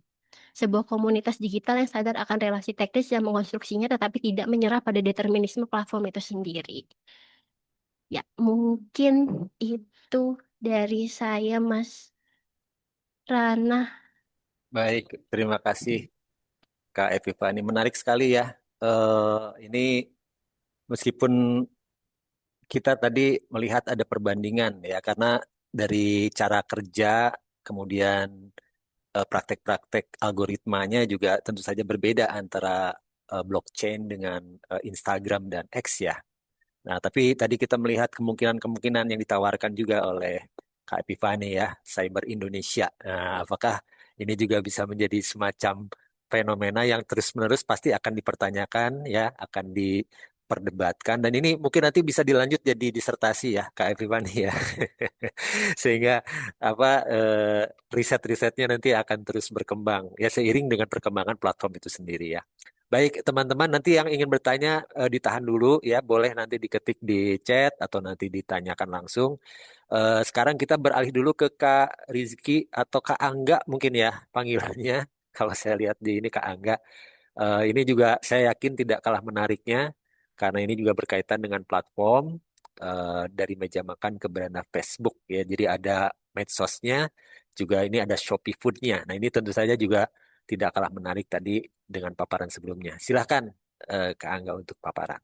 Sebuah komunitas digital yang sadar akan relasi teknis yang mengonstruksinya tetapi tidak menyerah pada determinisme platform itu sendiri. Ya, mungkin itu dari saya, Mas Rana. Baik, terima kasih Kak Epifani. Menarik sekali ya. Ini meskipun kita tadi melihat ada perbandingan ya, karena dari cara kerja, kemudian praktek-praktek algoritmanya juga tentu saja berbeda antara blockchain dengan Instagram dan X ya. Nah, tapi tadi kita melihat kemungkinan-kemungkinan yang ditawarkan juga oleh Kak Epifani ya, Cyber Indonesia. Nah, apakah ini juga bisa menjadi semacam fenomena yang terus-menerus pasti akan dipertanyakan ya, akan diperdebatkan dan ini mungkin nanti bisa dilanjut jadi disertasi ya, Kak Epifani ya. Sehingga apa riset-risetnya nanti akan terus berkembang ya seiring dengan perkembangan platform itu sendiri ya. Baik, teman-teman, nanti yang ingin bertanya ditahan dulu ya, boleh nanti diketik di chat atau nanti ditanyakan langsung. Sekarang kita beralih dulu ke Kak Rizky atau Kak Angga mungkin ya panggilannya. Kalau saya lihat di ini Kak Angga, ini juga saya yakin tidak kalah menariknya karena ini juga berkaitan dengan platform dari meja makan ke beranda Facebook ya. Jadi ada medsosnya, juga ini ada Shopee Food-nya. Nah ini tentu saja juga tidak kalah menarik tadi dengan paparan sebelumnya. Silahkan Kak Angga untuk paparan.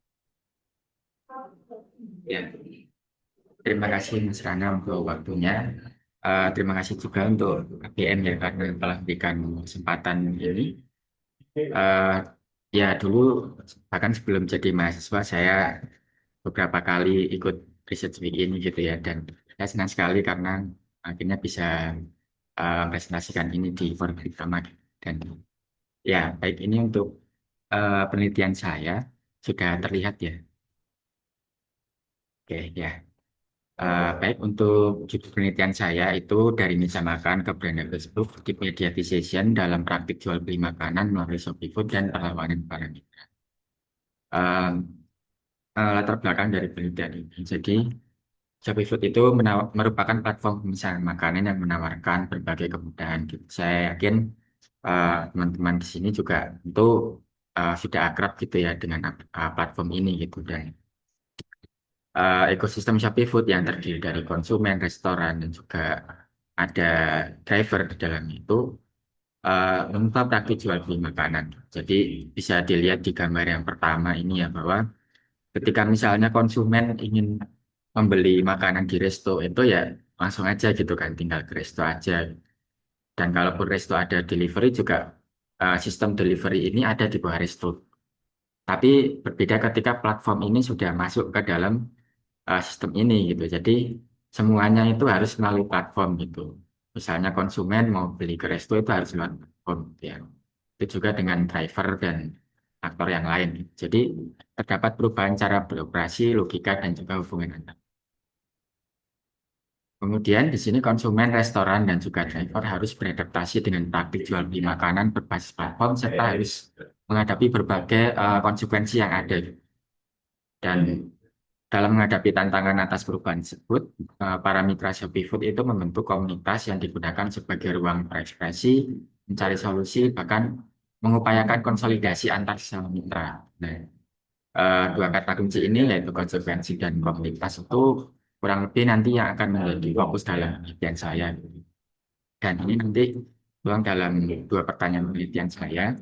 Ya, terima kasih Mas Rana untuk waktunya. Terima kasih juga untuk ABN ya karena telah berikan kesempatan ini. Eh, ya dulu bahkan sebelum jadi mahasiswa saya beberapa kali ikut research week ini gitu ya dan saya senang sekali karena akhirnya bisa presentasikan ini di forum bersama dan ya baik ini untuk penelitian saya sudah terlihat ya. Oke ya. Baik, untuk judul penelitian saya itu dari meja makan ke brand Facebook, di mediatization dalam praktik jual beli makanan melalui Shopee Food dan perlawanan para migran. latar belakang dari penelitian ini. Jadi Shopee Food itu merupakan platform pemesanan makanan yang menawarkan berbagai kemudahan gitu. Saya yakin teman-teman di sini juga tentu sudah akrab gitu ya dengan platform ini gitu, dan ekosistem Shopee Food yang terdiri dari konsumen, restoran, dan juga ada driver di dalam itu mengubah praktik jual beli makanan. Jadi bisa dilihat di gambar yang pertama ini ya, bahwa ketika misalnya konsumen ingin membeli makanan di resto itu ya langsung aja gitu kan, tinggal ke resto aja. Dan kalaupun resto ada delivery juga, sistem delivery ini ada di bawah resto. Tapi berbeda ketika platform ini sudah masuk ke dalam sistem ini gitu. Jadi semuanya itu harus melalui platform gitu. Misalnya konsumen mau beli ke resto itu harus melalui platform gitu ya. Itu juga dengan driver dan aktor yang lain, gitu. Jadi terdapat perubahan cara beroperasi, logika, dan juga hubungan antar. Kemudian di sini konsumen, restoran, dan juga driver harus beradaptasi dengan praktik jual beli makanan berbasis platform serta harus menghadapi berbagai konsekuensi yang ada. Dan dalam menghadapi tantangan atas perubahan tersebut, para mitra Shopee Food itu membentuk komunitas yang digunakan sebagai ruang berekspresi, mencari solusi, bahkan mengupayakan konsolidasi antar sesama mitra. Nah, dua kata kunci ini yaitu konsekuensi dan komunitas itu kurang lebih nanti yang akan menjadi fokus dalam penelitian saya. Dan ini nanti tuang dalam dua pertanyaan penelitian saya.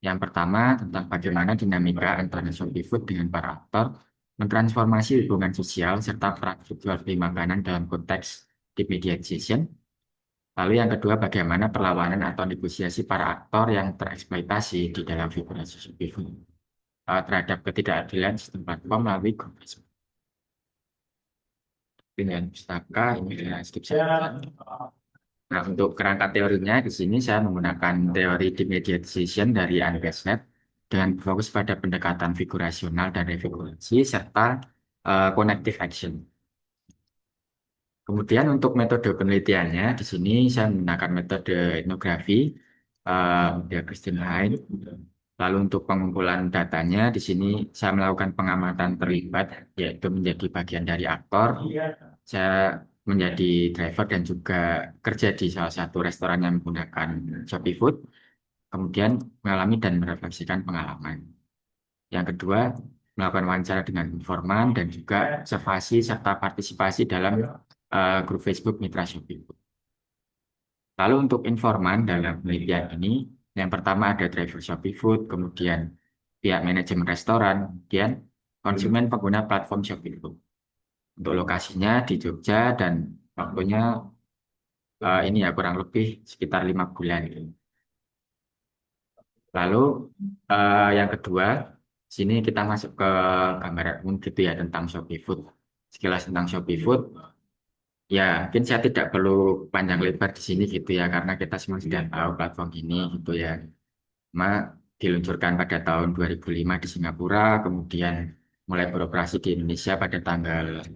Yang pertama tentang bagaimana dinamika antara Shopee Food dengan para aktor mentransformasi hubungan sosial serta praktik jual beli makanan dalam konteks di mediation. Lalu yang kedua, bagaimana perlawanan atau negosiasi para aktor yang tereksploitasi di dalam figurasi Shopee Food terhadap ketidakadilan sistem platform melalui konvensi. Dengan pustaka ini saya skip saja. Nah, untuk kerangka teorinya di sini saya menggunakan teori di mediation dari Unbasnet dengan fokus pada pendekatan figurasional dan refigurasi serta connective action. Kemudian untuk metode penelitiannya di sini saya menggunakan metode etnografi dia Christine Hein. Lalu untuk pengumpulan datanya di sini saya melakukan pengamatan terlibat, yaitu menjadi bagian dari aktor. Saya menjadi driver dan juga kerja di salah satu restoran yang menggunakan Shopee Food. Kemudian mengalami dan merefleksikan pengalaman. Yang kedua, melakukan wawancara dengan informan dan juga observasi serta partisipasi dalam grup Facebook Mitra Shopee Food. Lalu untuk informan dalam penelitian ini, yang pertama ada driver Shopee Food, kemudian pihak manajemen restoran, kemudian konsumen pengguna platform Shopee Food. Untuk lokasinya di Jogja dan waktunya ini ya kurang lebih sekitar 5 bulan. Lalu yang kedua, sini kita masuk ke gambaran umum gitu ya tentang Shopee Food. Sekilas tentang Shopee Food, ya mungkin saya tidak perlu panjang lebar di sini gitu ya, karena kita semua sudah tahu platform ini gitu ya. Diluncurkan pada tahun 2005 di Singapura, kemudian mulai beroperasi di Indonesia pada tanggal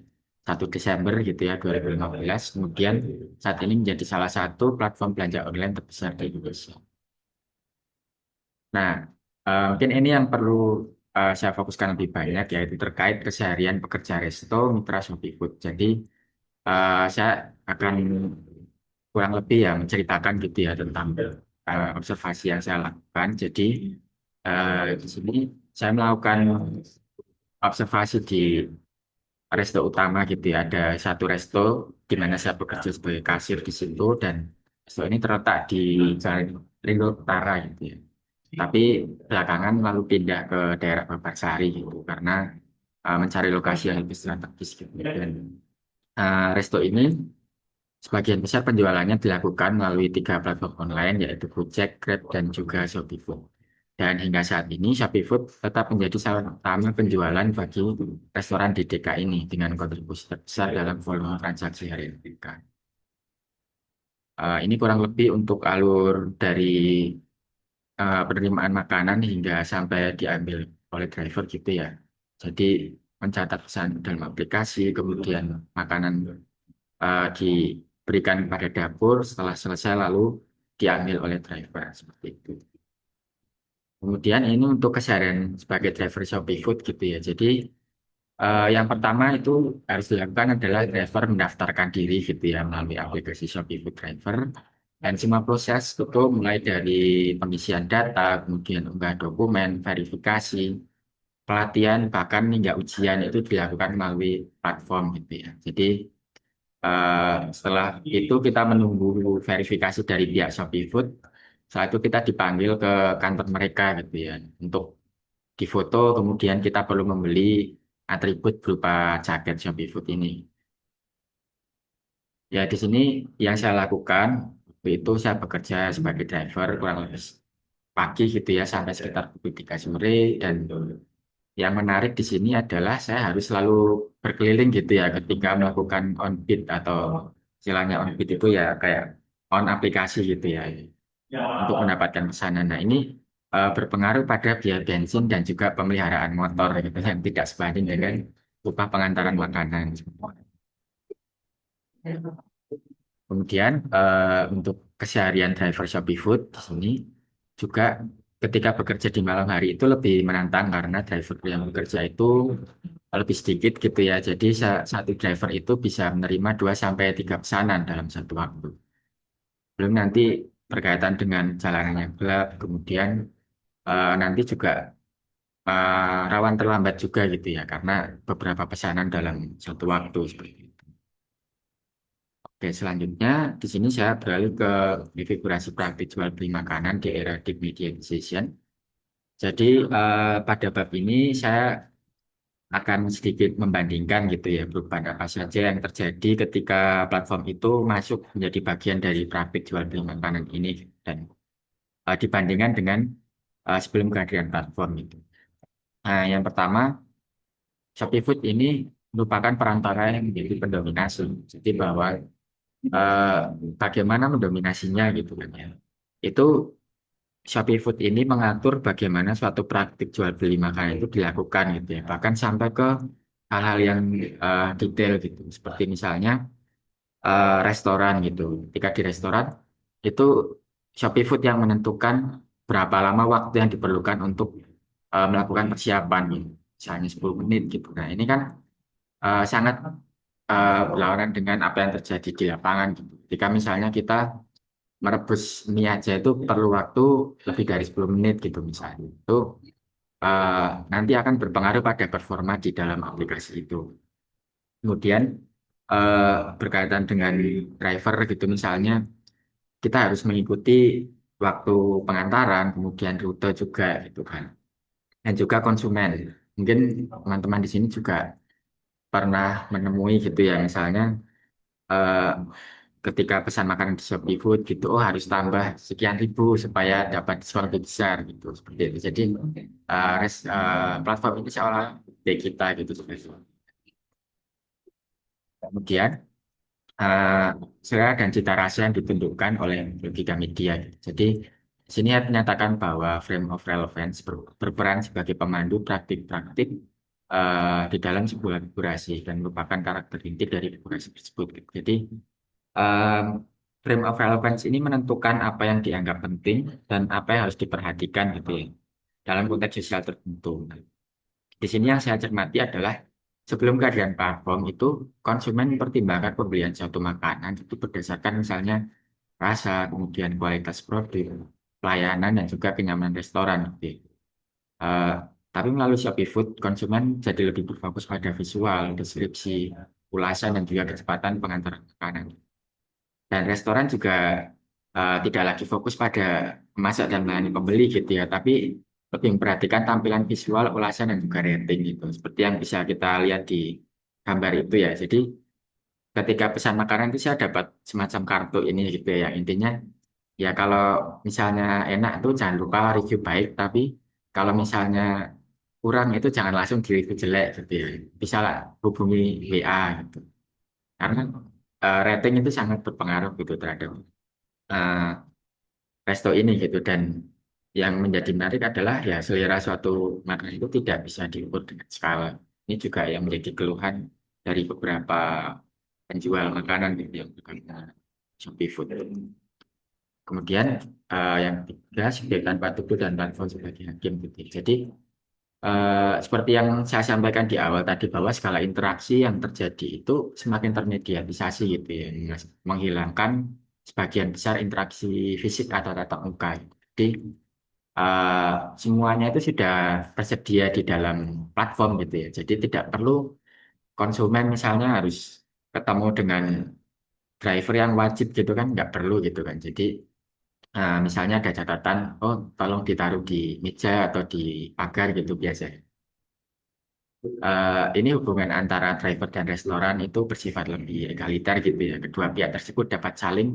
1 Desember gitu ya 2015. Kemudian saat ini menjadi salah satu platform belanja online terbesar di Indonesia. Nah, mungkin ini yang perlu saya fokuskan lebih banyak, yaitu terkait keseharian pekerja resto mitra Shopee Food. Jadi saya akan kurang lebih ya menceritakan gitu ya tentang observasi yang saya lakukan. Jadi di sini saya melakukan observasi di resto utama gitu ya. Ada satu resto di mana saya bekerja sebagai kasir di situ, dan resto ini terletak di Jalan Ringo Utara gitu ya. Tapi belakangan lalu pindah ke daerah Babarsari gitu karena mencari lokasi yang lebih strategis gitu. Dan resto ini sebagian besar penjualannya dilakukan melalui 3 platform online, yaitu Gojek, Grab, dan juga Shopee Food. Dan hingga saat ini Shopee Food tetap menjadi salah utama penjualan bagi restoran di DKI ini dengan kontribusi terbesar dalam volume transaksi harian mereka. Ini kurang lebih untuk alur dari penerimaan makanan hingga sampai diambil oleh driver gitu ya. Jadi mencatat pesan dalam aplikasi, kemudian makanan diberikan pada dapur, setelah selesai lalu diambil oleh driver seperti itu. Kemudian ini untuk keseharian sebagai driver Shopee Food gitu ya. Jadi Yang pertama itu harus dilakukan adalah driver mendaftarkan diri gitu ya melalui aplikasi Shopee Food Driver. Dan semua proses itu mulai dari pengisian data, kemudian unggah dokumen, verifikasi, pelatihan, bahkan hingga ujian itu dilakukan melalui platform gitu ya. Jadi setelah itu kita menunggu verifikasi dari pihak Shopee Food. Setelah itu kita dipanggil ke kantor mereka gitu ya untuk difoto, kemudian kita perlu membeli atribut berupa jaket Shopee Food ini. Ya di sini yang saya lakukan waktu itu saya bekerja sebagai driver kurang lebih pagi gitu ya sampai sekitar pukul 3 sore dan yang menarik di sini adalah saya harus selalu berkeliling gitu ya ketika melakukan on bid atau istilahnya on bid itu ya kayak on aplikasi gitu ya untuk mendapatkan pesanan. Nah ini berpengaruh pada biaya bensin dan juga pemeliharaan motor gitu yang tidak sebanding dengan upah pengantaran makanan. Kemudian untuk keseharian driver Shopee Food di sini juga ketika bekerja di malam hari itu lebih menantang karena driver yang bekerja itu lebih sedikit gitu ya. Jadi satu driver itu bisa menerima 2 sampai 3 pesanan dalam satu waktu. Belum nanti berkaitan dengan jalanannya gelap, kemudian nanti juga rawan terlambat juga gitu ya karena beberapa pesanan dalam satu waktu seperti itu. Oke, selanjutnya di sini saya beralih ke konfigurasi praktik jual beli makanan di era deep media decision. Jadi pada bab ini saya akan sedikit membandingkan gitu ya perubahan apa saja yang terjadi ketika platform itu masuk menjadi bagian dari praktik jual beli makanan ini dan dibandingkan dengan sebelum kehadiran platform itu. Nah, yang pertama, Shopee Food ini merupakan perantara yang menjadi pendominasi. Jadi bahwa eh, bagaimana mendominasinya gitu kan ya. Itu Shopee Food ini mengatur bagaimana suatu praktik jual beli makanan itu dilakukan gitu ya. Bahkan sampai ke hal-hal yang detail gitu. Seperti misalnya restoran gitu. Ketika di restoran itu Shopee Food yang menentukan berapa lama waktu yang diperlukan untuk melakukan persiapan gitu. Misalnya 10 menit gitu. Nah, ini kan sangat berlawanan dengan apa yang terjadi di lapangan gitu. Jika misalnya kita merebus mie aja itu perlu waktu lebih dari 10 menit gitu misalnya. Itu eh, nanti akan berpengaruh pada performa di dalam aplikasi itu. Kemudian eh, berkaitan dengan driver gitu misalnya, kita harus mengikuti waktu pengantaran, kemudian rute juga gitu kan. Dan juga konsumen. Mungkin teman-teman di sini juga pernah menemui gitu ya misalnya eh, ketika pesan makanan di Shopee Food gitu, oh harus tambah sekian ribu supaya dapat diskon lebih besar gitu, seperti itu. Jadi platform ini seolah dari kita gitu sebenarnya. Kemudian eh, selera dan cita rasa yang ditunjukkan oleh logika media. Gitu. Jadi di sini menyatakan bahwa frame of relevance berperan sebagai pemandu praktik-praktik di dalam sebuah figurasi dan merupakan karakter inti dari figurasi tersebut. Gitu. Jadi um, frame of relevance ini menentukan apa yang dianggap penting dan apa yang harus diperhatikan gitu ya dalam konteks sosial tertentu. Nah, di sini yang saya cermati adalah sebelum kehadiran platform itu konsumen mempertimbangkan pembelian suatu makanan itu berdasarkan misalnya rasa, kemudian kualitas produk, pelayanan dan juga kenyamanan restoran gitu ya. Eh, tapi melalui Shopee Food, konsumen jadi lebih berfokus pada visual, deskripsi, ulasan dan juga kecepatan pengantaran makanan. Dan restoran juga tidak lagi fokus pada memasak dan melayani pembeli gitu ya, tapi lebih memperhatikan tampilan visual, ulasan dan juga rating gitu. Seperti yang bisa kita lihat di gambar itu ya. Jadi ketika pesan makanan itu saya dapat semacam kartu ini gitu ya. Yang intinya ya kalau misalnya enak itu jangan lupa review baik, tapi kalau misalnya kurang itu jangan langsung di review jelek gitu ya. Bisa lah hubungi WA gitu. Karena rating itu sangat berpengaruh gitu terhadap eh, resto ini gitu dan yang menjadi menarik adalah ya selera suatu makanan itu tidak bisa diukur dengan skala. Ini juga yang menjadi keluhan dari beberapa penjual makanan gitu yang berkaitan Shopee Food. Kemudian yang ketiga subjek tanpa tubuh dan platform sebagai hakim gitu. Jadi Seperti yang saya sampaikan di awal tadi bahwa skala interaksi yang terjadi itu semakin termediatisasi gitu ya, menghilangkan sebagian besar interaksi fisik atau tatap muka. Jadi eh, semuanya itu sudah tersedia di dalam platform gitu ya. Jadi tidak perlu konsumen misalnya harus ketemu dengan driver yang wajib gitu kan, nggak perlu gitu kan. Jadi misalnya ada catatan, oh tolong ditaruh di meja atau di pagar gitu biasa. Ini hubungan antara driver dan restoran itu bersifat lebih egaliter gitu ya. Kedua pihak tersebut dapat saling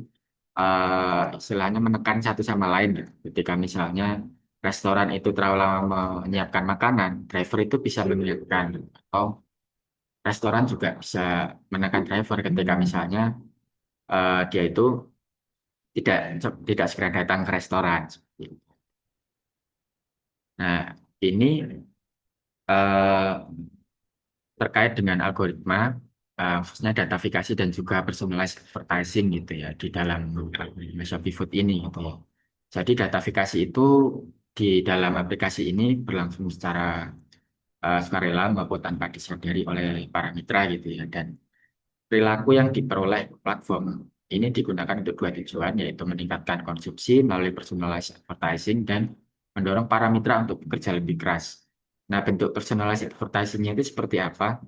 istilahnya menekan satu sama lain gitu. Ketika misalnya restoran itu terlalu lama menyiapkan makanan, driver itu bisa menyiapkan atau restoran juga bisa menekan driver ketika misalnya dia itu tidak tidak segera datang ke restoran. Seperti itu. Nah, ini eh, terkait dengan algoritma, khususnya datafikasi dan juga personalized advertising gitu ya di dalam algoritma Shopee Food ini gitu ya. Jadi datafikasi itu di dalam aplikasi ini berlangsung secara sukarela maupun tanpa disadari oleh para mitra gitu ya. Dan perilaku yang diperoleh platform ini digunakan untuk dua tujuan, yaitu meningkatkan konsumsi melalui personalized advertising dan mendorong para mitra untuk bekerja lebih keras. Nah, bentuk personalized advertising-nya itu seperti apa?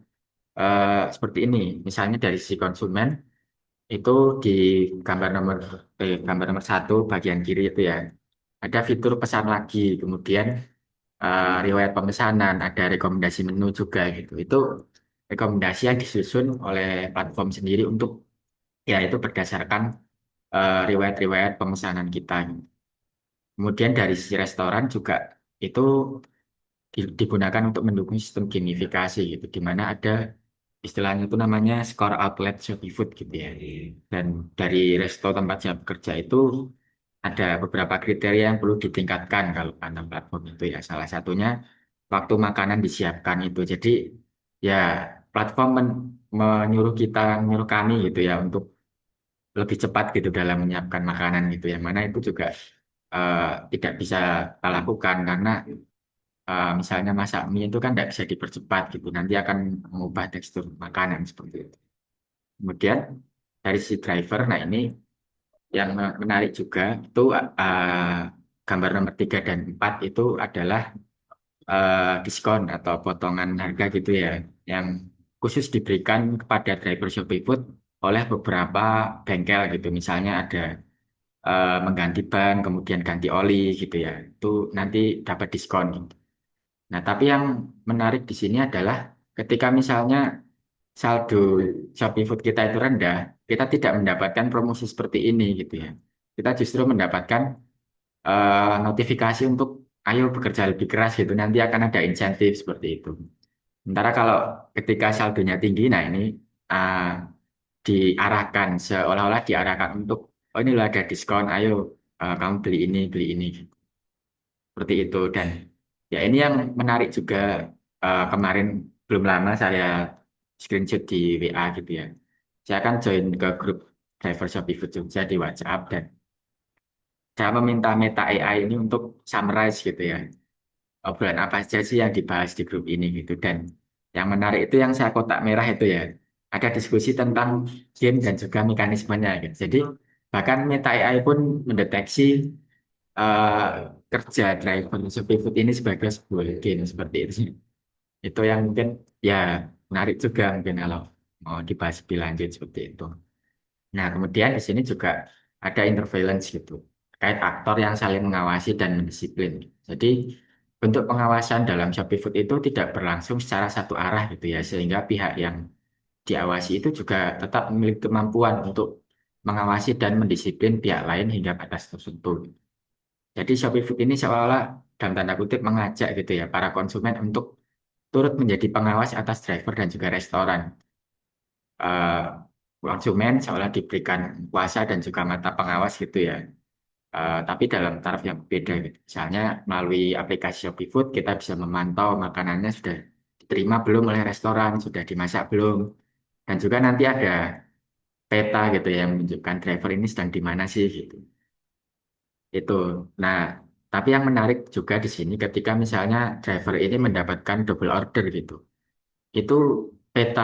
Seperti ini. Misalnya dari sisi konsumen itu di gambar nomor gambar nomor 1 bagian kiri itu ya ada fitur pesan lagi, kemudian riwayat pemesanan, ada rekomendasi menu juga gitu. Itu rekomendasi yang disusun oleh platform sendiri untuk ya itu berdasarkan riwayat-riwayat pemesanan kita. Kemudian dari sisi restoran juga itu digunakan untuk mendukung sistem gamifikasi gitu, di mana ada istilahnya itu namanya score outlet Shopee Food gitu ya. Dan dari resto tempat saya bekerja itu ada beberapa kriteria yang perlu ditingkatkan kalau pandang platform itu ya. Salah satunya waktu makanan disiapkan itu. Jadi ya platform menyuruh kami gitu ya untuk lebih cepat gitu dalam menyiapkan makanan gitu. Yang mana itu juga eh, tidak bisa kita lakukan karena misalnya masak mie itu kan tidak bisa dipercepat gitu, nanti akan mengubah tekstur makanan seperti itu. Kemudian dari si driver, nah ini yang menarik juga itu gambar nomor 3 dan 4 itu adalah diskon atau potongan harga gitu ya, yang khusus diberikan kepada driver Shopee Food oleh beberapa bengkel gitu. Misalnya ada mengganti ban, kemudian ganti oli gitu ya, itu nanti dapat diskon gitu. Nah, tapi yang menarik di sini adalah ketika misalnya saldo Shopee Food kita itu rendah, kita tidak mendapatkan promosi seperti ini gitu ya. Kita justru mendapatkan notifikasi untuk ayo bekerja lebih keras gitu. Nanti akan ada insentif seperti itu. Sementara kalau ketika saldonya tinggi, nah ini uh, diarahkan seolah-olah diarahkan untuk oh ini loh ada diskon, ayo kamu beli ini seperti itu. Dan ya ini yang menarik juga, kemarin belum lama saya screenshot di WA gitu ya. Saya kan join ke grup driver Shopee Food Jogja di WhatsApp dan saya meminta Meta AI ini untuk summarize gitu ya. Obrolan apa saja sih yang dibahas di grup ini gitu. Dan yang menarik itu yang saya kotak merah itu ya. Ada diskusi tentang game dan juga mekanismenya gitu. Jadi bahkan Meta AI pun mendeteksi eh, kerja driver Shopee Food ini sebagai sebuah game seperti itu. Itu yang mungkin ya menarik juga mungkin kalau mau dibahas lebih lanjut seperti itu. Nah, kemudian di sini juga ada intervalence gitu, terkait aktor yang saling mengawasi dan mendisiplin. Jadi, bentuk pengawasan dalam Shopee Food itu tidak berlangsung secara satu arah gitu ya, sehingga pihak yang diawasi itu juga tetap memiliki kemampuan untuk mengawasi dan mendisiplin pihak lain hingga batas tertentu. Jadi Shopee Food ini seolah-olah dalam tanda kutip mengajak gitu ya para konsumen untuk turut menjadi pengawas atas driver dan juga restoran. eh, Konsumen seolah diberikan kuasa dan juga mata pengawas gitu ya. Tapi dalam taraf yang berbeda gitu. Misalnya melalui aplikasi Shopee Food kita bisa memantau makanannya sudah diterima belum oleh restoran, sudah dimasak belum. Dan juga nanti ada peta gitu ya yang menunjukkan driver ini sedang di mana sih gitu. Itu. Nah, Tapi yang menarik juga di sini ketika misalnya driver ini mendapatkan double order gitu, itu peta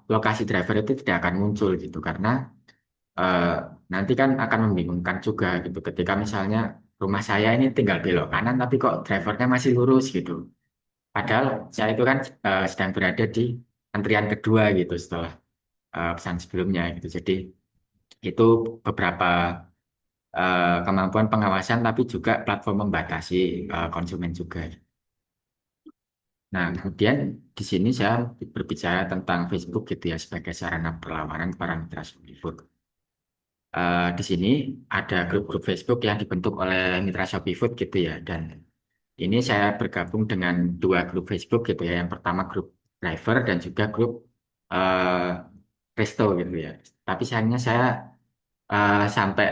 lokasi driver itu tidak akan muncul gitu karena eh, nanti kan akan membingungkan juga gitu ketika misalnya rumah saya ini tinggal belok kanan tapi kok drivernya masih lurus gitu. Padahal saya itu kan sedang berada di antrian kedua gitu setelah pesan sebelumnya gitu. Jadi itu beberapa kemampuan pengawasan tapi juga platform membatasi konsumen juga. Nah, kemudian di sini saya berbicara tentang Facebook gitu ya sebagai sarana perlawanan para mitra Shopee Food. Di sini ada grup-grup Facebook yang dibentuk oleh mitra Shopee Food gitu ya, dan ini saya bergabung dengan dua grup Facebook gitu ya. Yang pertama grup driver dan juga grup resto gitu ya. Tapi sayangnya saya sampai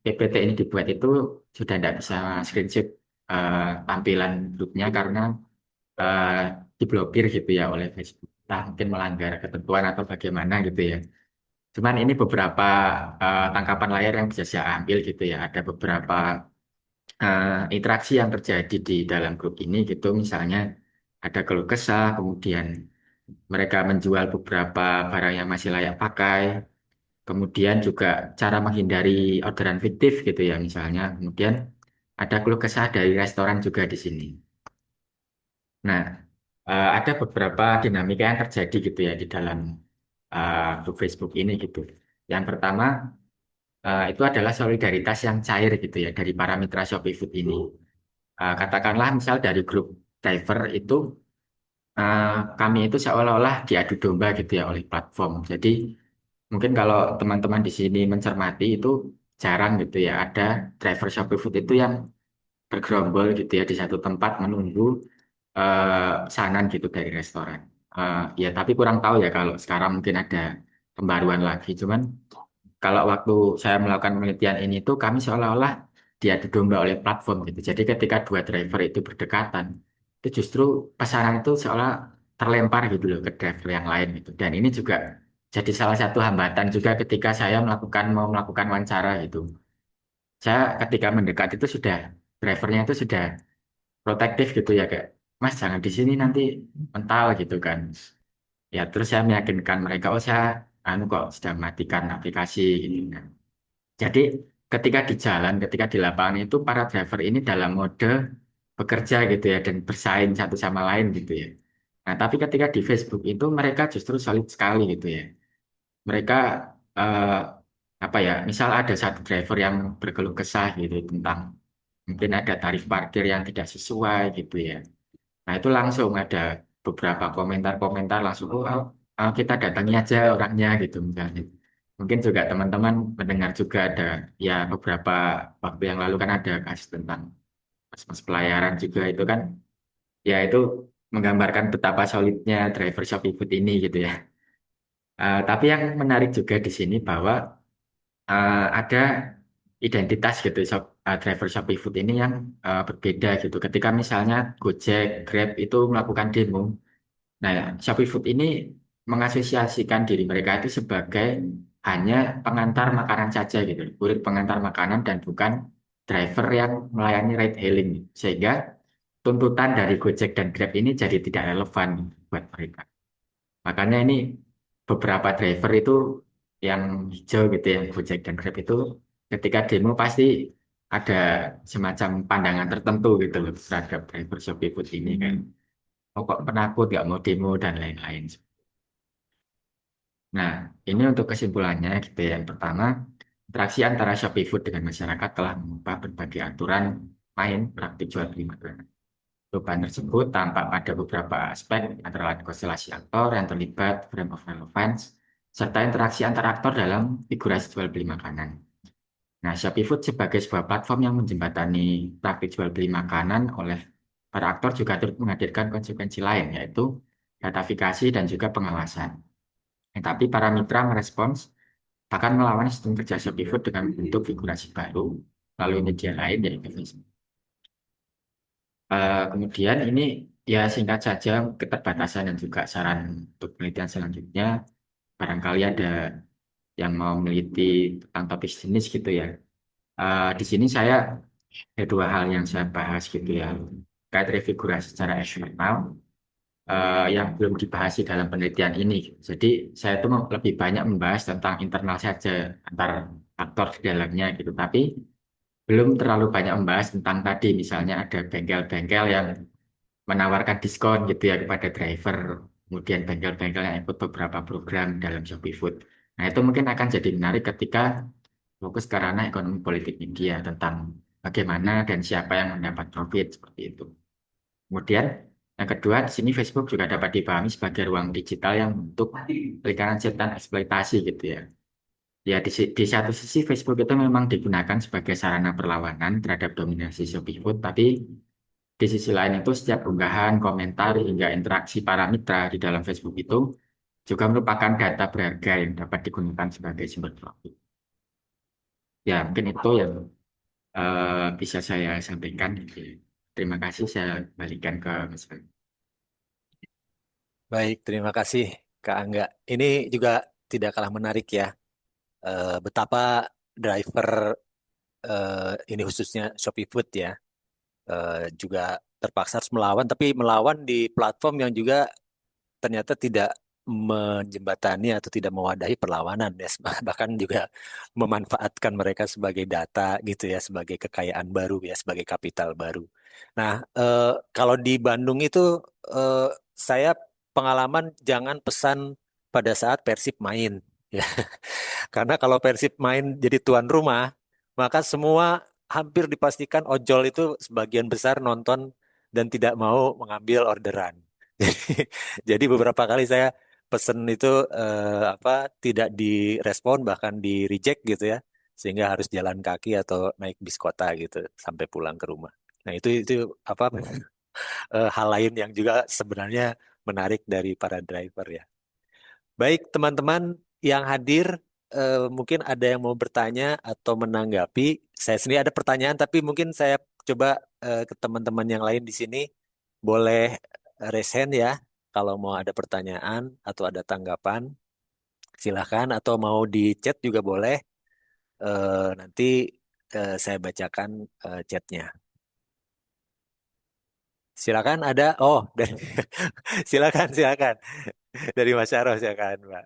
PPT ini dibuat itu sudah tidak bisa screenshot tampilan grupnya karena eh, diblokir gitu ya oleh Facebook. Entah mungkin melanggar ketentuan atau bagaimana gitu ya. Cuman ini beberapa tangkapan layar yang bisa saya ambil gitu ya. Ada beberapa interaksi yang terjadi di dalam grup ini gitu. Misalnya ada keluh kesah, kemudian mereka menjual beberapa barang yang masih layak pakai. Kemudian juga cara menghindari orderan fiktif gitu ya misalnya. Kemudian ada keluh kesah dari restoran juga di sini. Nah, ada beberapa dinamika yang terjadi gitu ya di dalam grup Facebook ini gitu. Yang pertama itu adalah solidaritas yang cair gitu ya dari para mitra Shopee Food ini. Katakanlah misal dari grup driver itu eh, kami itu seolah-olah diadu domba gitu ya oleh platform. Jadi mungkin kalau teman-teman di sini mencermati itu jarang gitu ya ada driver Shopee Food itu yang bergerombol gitu ya di satu tempat menunggu pesanan gitu dari restoran. Ya tapi kurang tahu ya kalau sekarang mungkin ada pembaruan lagi. Cuman kalau waktu saya melakukan penelitian ini tuh kami seolah-olah diadu domba oleh platform gitu. Jadi ketika dua driver itu berdekatan, itu justru pesanan itu seolah terlempar gitu loh ke driver yang lain gitu. Dan ini juga jadi salah satu hambatan juga ketika saya mau melakukan wawancara gitu. Saya ketika mendekat itu sudah drivernya itu sudah protektif gitu ya kayak Mas jangan di sini nanti mental gitu kan. Ya terus saya meyakinkan mereka oh saya anu kok sedang matikan aplikasi gitu kan. Jadi ketika di jalan, ketika di lapangan itu para driver ini dalam mode bekerja gitu ya dan bersaing satu sama lain gitu ya. Nah, tapi ketika di Facebook itu mereka justru solid sekali gitu ya. Mereka eh, apa ya? Misal ada satu driver yang berkeluh kesah gitu tentang mungkin ada tarif parkir yang tidak sesuai gitu ya. Nah, itu langsung ada beberapa komentar-komentar langsung oh, kita datangi aja orangnya gitu misalnya. Mungkin juga teman-teman mendengar juga ada ya beberapa waktu yang lalu kan ada kasus tentang mas-mas pelayaran juga itu kan ya itu menggambarkan betapa solidnya driver Shopee Food ini gitu ya. Tapi yang menarik juga di sini bahwa ada identitas gitu driver Shopee Food ini yang berbeda gitu. Ketika misalnya Gojek, Grab itu melakukan demo, nah Shopee Food ini mengasosiasikan diri mereka itu sebagai hanya pengantar makanan saja gitu, kurir pengantar makanan dan bukan driver yang melayani ride hailing, sehingga tuntutan dari Gojek dan Grab ini jadi tidak relevan buat mereka. Makanya ini beberapa driver itu yang hijau gitu ya, Gojek dan Grab itu ketika demo pasti ada semacam pandangan tertentu gitu loh terhadap driver Shopee Food ini kan. Oh kok penakut nggak mau demo dan lain-lain. Nah, ini untuk kesimpulannya gitu ya. Yang pertama, interaksi antara Shopee Food dengan masyarakat telah mengubah berbagai aturan main praktik jual beli makanan. Perubahan tersebut tampak pada beberapa aspek antara lain konstelasi aktor yang terlibat, frame of reference, serta interaksi antar aktor dalam figurasi jual beli makanan. Nah, Shopee Food sebagai sebuah platform yang menjembatani praktik jual beli makanan oleh para aktor juga turut menghadirkan konsekuensi lain, yaitu datafikasi dan juga pengawasan. Tapi para mitra merespons bahkan melawan sistem kerja Shopee Food dengan bentuk figurasi baru melalui media lain yaitu Facebook. Kemudian ini ya singkat saja keterbatasan dan juga saran untuk penelitian selanjutnya. Barangkali ada yang mau meneliti tentang topik jenis gitu ya. Di sini saya Ada dua hal yang saya bahas gitu ya. Terkait refigurasi secara eksternal yang belum dibahas di dalam penelitian ini. Jadi saya itu lebih banyak membahas tentang internal saja antar aktor di dalamnya gitu. Tapi belum terlalu banyak membahas tentang tadi misalnya ada bengkel-bengkel yang menawarkan diskon gitu ya kepada driver. Kemudian bengkel-bengkel yang ikut beberapa program dalam Shopee Food. Nah itu mungkin akan jadi menarik ketika fokus ke ranah ekonomi politik media tentang bagaimana dan siapa yang mendapat profit seperti itu. Kemudian yang kedua, di sini Facebook juga dapat dipahami sebagai ruang digital yang untuk lingkaran setan eksploitasi gitu ya. Ya di satu sisi Facebook itu memang digunakan sebagai sarana perlawanan terhadap dominasi Shopee Food, tapi di sisi lain itu setiap unggahan, komentar hingga interaksi para mitra di dalam Facebook itu juga merupakan data berharga yang dapat digunakan sebagai sumber profit. Ya mungkin itu yang bisa saya sampaikan. Terima kasih, saya balikan ke Mas Fahmi. Baik, terima kasih Kak Angga. Ini juga tidak kalah menarik ya. Betapa driver ini khususnya Shopee Food ya juga terpaksa harus melawan, tapi melawan di platform yang juga ternyata tidak menjembatani atau tidak mewadahi perlawanan ya, bahkan juga memanfaatkan mereka sebagai data gitu ya, sebagai kekayaan baru ya, sebagai kapital baru. Nah, kalau di Bandung itu eh, saya pengalaman jangan pesan pada saat Persib main ya. Karena kalau Persib main jadi tuan rumah, maka semua hampir dipastikan ojol itu sebagian besar nonton dan tidak mau mengambil orderan. Jadi beberapa kali saya pesen itu apa tidak direspon bahkan di reject gitu ya, sehingga harus jalan kaki atau naik bis kota gitu sampai pulang ke rumah. Nah itu apa hal lain yang juga sebenarnya menarik dari para driver ya. Baik teman-teman yang hadir, mungkin ada yang mau bertanya atau menanggapi. Saya sendiri ada pertanyaan tapi mungkin saya coba ke teman-teman yang lain di sini boleh raise hand ya. Kalau mau ada pertanyaan atau ada tanggapan, silahkan. Atau mau di chat juga boleh. Nanti saya bacakan chatnya. Silakan ada. Oh, dari, silakan. Dari Mas Syarah silakan, Mbak.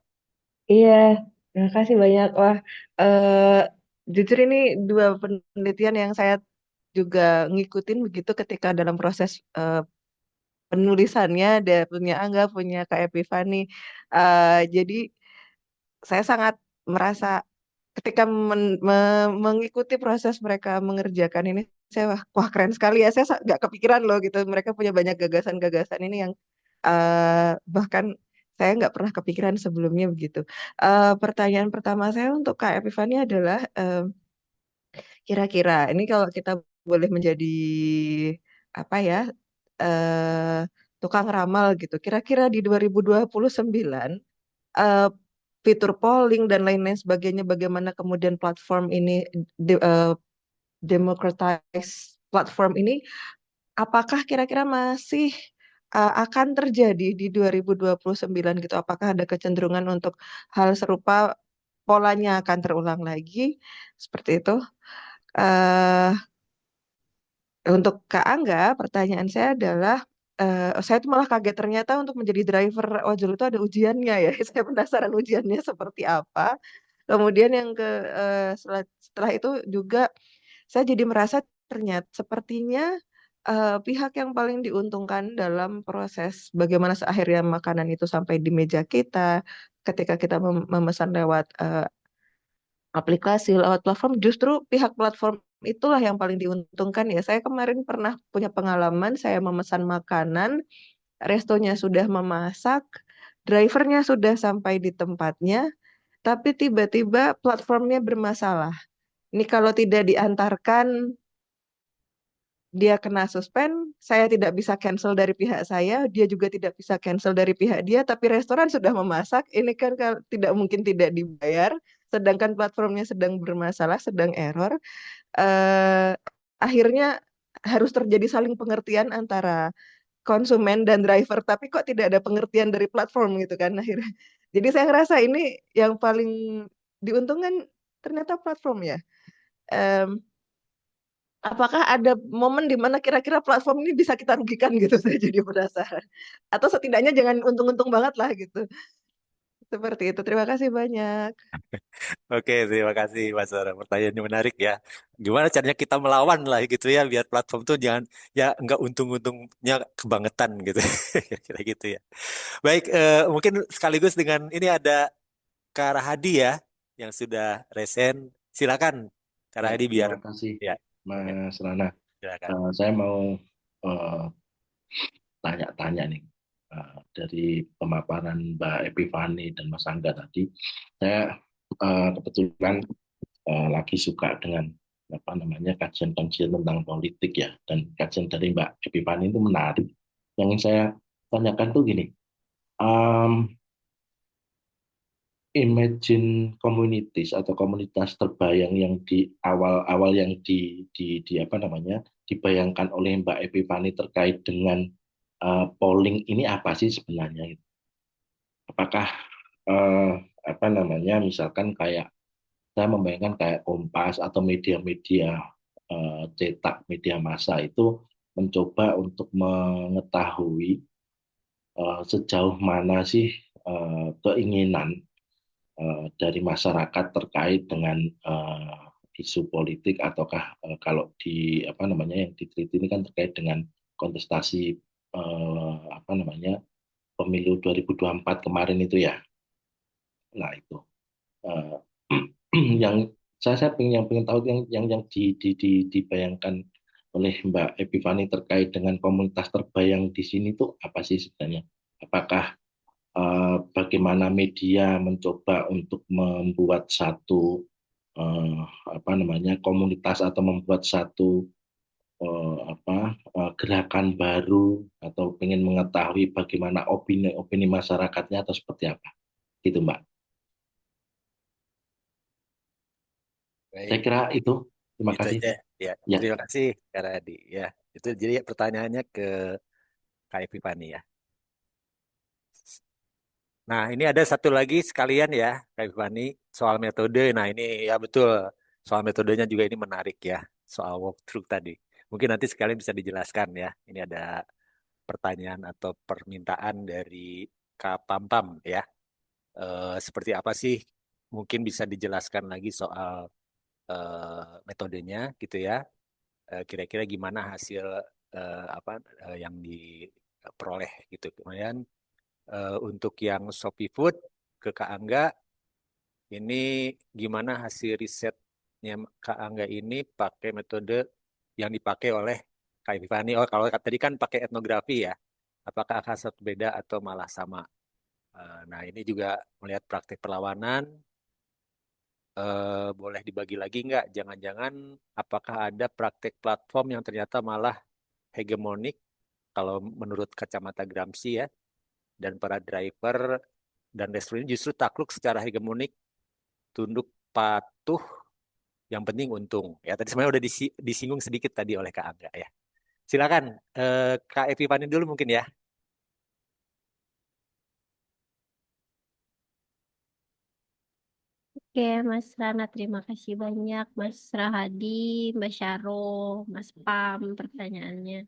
Iya, terima kasih banyak. Wah, eh, jujur ini dua penelitian yang saya juga ngikutin begitu ketika dalam proses penulisannya, ada punya Angga, punya Kak Epifani. Jadi saya sangat merasa ketika mengikuti proses mereka mengerjakan ini, saya wah keren sekali ya. Saya nggak kepikiran loh gitu. Mereka punya banyak gagasan-gagasan ini yang bahkan saya nggak pernah kepikiran sebelumnya begitu. Pertanyaan pertama saya untuk Kak Epifani adalah kira-kira ini kalau kita boleh menjadi apa ya eh, tukang ramal gitu. Kira-kira di 2029 eh, fitur polling dan lain-lain sebagainya bagaimana kemudian platform ini democratize platform ini apakah kira-kira masih akan terjadi di 2029 gitu? Apakah ada kecenderungan untuk hal serupa polanya akan terulang lagi seperti itu? eh untuk Kak Angga, pertanyaan saya adalah, saya tuh malah kaget ternyata untuk menjadi driver ojol itu ada ujiannya ya. Saya penasaran ujiannya seperti apa. Kemudian yang setelah itu juga saya jadi merasa ternyata sepertinya pihak yang paling diuntungkan dalam proses bagaimana akhirnya makanan itu sampai di meja kita, ketika kita memesan lewat aplikasi, lewat platform, justru pihak platform itulah yang paling diuntungkan ya. Saya kemarin pernah punya pengalaman, saya memesan makanan, restonya sudah memasak, drivernya sudah sampai di tempatnya, tapi tiba-tiba platformnya bermasalah. Ini kalau tidak diantarkan, dia kena suspend, saya tidak bisa cancel dari pihak saya, dia juga tidak bisa cancel dari pihak dia, tapi restoran sudah memasak, ini kan tidak mungkin tidak dibayar, sedangkan platformnya sedang bermasalah, sedang error. eh, Akhirnya harus terjadi saling pengertian antara konsumen dan driver, tapi kok tidak ada pengertian dari platform gitu kan akhirnya. Jadi saya ngerasa ini yang paling diuntungkan ternyata platform ya. Em, apakah ada momen di mana kira-kira platform ini bisa kita rugikan gitu? Saya jadi penasaran. Atau setidaknya jangan untung-untung banget lah gitu. Seperti itu. Terima kasih banyak. Oke, terima kasih Mas Sarah. Pertanyaannya menarik ya. Gimana caranya kita melawan lah gitu ya, biar platform tuh jangan ya nggak untung-untungnya kebangetan gitu. Kira-kira gitu ya. Baik, mungkin sekaligus dengan ini ada Kak Rahadi ya, yang sudah resen. Silakan, Kak Ya, Rahadi biar terima kasih ya, ya, Mas Rana. silakan. Saya mau eh, tanya-tanya nih dari pemaparan Mbak Epifani dan Mas Angga tadi. Saya kebetulan lagi suka dengan apa namanya kajian-kajian tentang politik ya, dan kajian dari Mbak Epifani itu menarik. Yang ingin saya tanyakan tuh gini, um, imagine communities atau komunitas terbayang yang di awal-awal yang di apa namanya dibayangkan oleh Mbak Epifani terkait dengan polling ini apa sih sebenarnya? Apakah eh, apa namanya misalkan kayak saya membayangkan kayak Kompas atau media-media cetak media massa itu mencoba untuk mengetahui sejauh mana sih keinginan dari masyarakat terkait dengan isu politik ataukah kalau di apa namanya yang diteliti ini kan terkait dengan kontestasi apa namanya pemilu 2024 kemarin itu ya. Nah itu eh, yang saya pengen tahu yang dibayangkan oleh Mbak Epifani terkait dengan komunitas terbayang di sini tuh apa sih sebenarnya? Apakah bagaimana media mencoba untuk membuat satu eh, apa namanya komunitas atau membuat satu gerakan baru atau ingin mengetahui bagaimana opini-opini masyarakatnya atau seperti apa gitu Mbak. Saya Baik, kira itu. Terima itu kasih. aja. Ya, Ya. terima kasih Kak Rahadi. Ya, itu jadi pertanyaannya ke Kak Epifani ya. Nah, ini ada satu lagi sekalian ya, Kak Fani, soal metode. Nah, ini ya betul, soal metodenya juga ini menarik ya, soal walkthrough tadi. Mungkin nanti sekalian bisa dijelaskan ya. Ini ada pertanyaan atau permintaan dari Kak Pampam ya. Seperti apa sih? Mungkin bisa dijelaskan lagi soal metodenya gitu ya. Kira-kira gimana hasil apa yang diperoleh gitu. Kemudian untuk yang Shopee Food ke Kak Angga, ini gimana hasil risetnya Kak Angga ini pakai metode yang dipakai oleh Kak Ifani? Oh, kalau tadi kan pakai etnografi ya. Apakah akan satu beda atau malah sama? Nah, ini juga melihat praktik perlawanan. Boleh dibagi lagi nggak? Jangan-jangan apakah ada praktik platform yang ternyata malah hegemonik kalau menurut kacamata Gramsci ya, dan para driver dan restoran ini justru takluk secara hegemonik, tunduk patuh, yang penting untung. Ya tadi sebenarnya udah disinggung sedikit tadi oleh Kak Angga ya. Silakan Kak Evi Pani dulu mungkin ya. Oke, Mas Rana, terima kasih banyak. Mas Rahadi, Mbak Syaro, Mas Pam, pertanyaannya.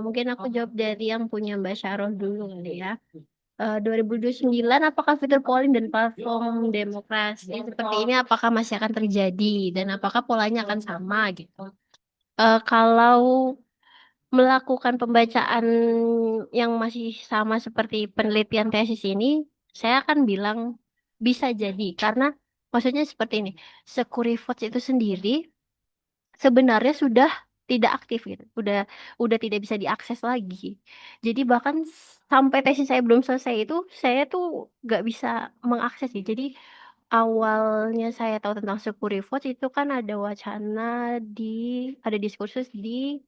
Mungkin aku jawab dari yang punya Mbak Syaro dulu kali ya. 2029, apakah fitur polling dan platform demokrasi seperti ini apakah masih akan terjadi dan apakah polanya akan sama gitu? Kalau melakukan pembacaan yang masih sama seperti penelitian tesis ini, saya akan bilang bisa jadi karena maksudnya seperti ini, Securivotes itu sendiri sebenarnya sudah tidak aktif gitu, udah tidak bisa diakses lagi. Jadi bahkan sampai tesis saya belum selesai itu, saya tuh nggak bisa mengakses gitu. Jadi awalnya saya tahu tentang Securivotes itu kan ada wacana di, ada diskursus di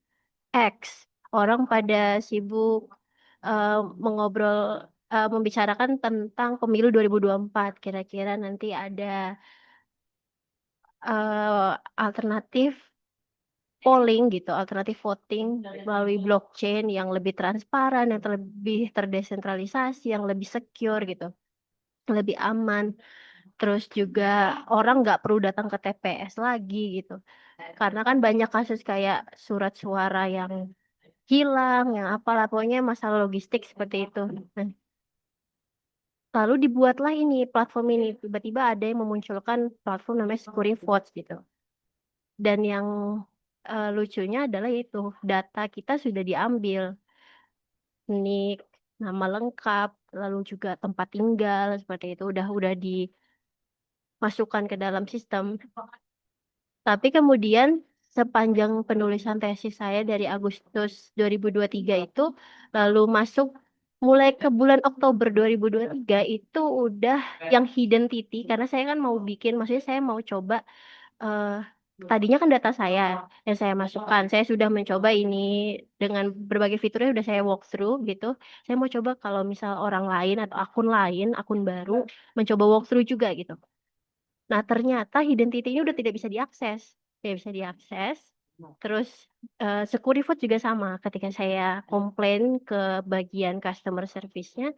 X. Orang pada sibuk eh, mengobrol, membicarakan tentang pemilu 2024. Kira-kira nanti ada alternatif polling gitu, alternatif voting melalui blockchain yang lebih transparan, yang lebih terdesentralisasi, yang lebih secure gitu, lebih aman. Terus juga orang nggak perlu datang ke TPS lagi gitu. Karena kan banyak kasus kayak surat suara yang hilang, yang apalah, pokoknya masalah logistik seperti itu. Nah, lalu dibuatlah ini, platform ini. Tiba-tiba ada yang memunculkan platform namanya Votes gitu. Dan yang lucunya adalah itu, data kita sudah diambil. Nik, nama lengkap, lalu juga tempat tinggal, seperti itu. Udah dimasukkan ke dalam sistem. Tapi kemudian sepanjang penulisan tesis saya dari Agustus 2023 itu, lalu masuk mulai ke bulan Oktober 2023 itu udah yang identity, karena saya kan mau bikin, maksudnya saya mau coba, eh, tadinya kan data saya yang saya masukkan, saya sudah mencoba ini dengan berbagai fiturnya udah saya walk through gitu. Saya mau coba kalau misal orang lain atau akun lain, akun baru mencoba walk through juga gitu. Nah, ternyata identity-nya udah tidak bisa diakses. Tidak bisa diakses. Terus Securifood juga sama. Ketika saya komplain ke bagian customer service-nya,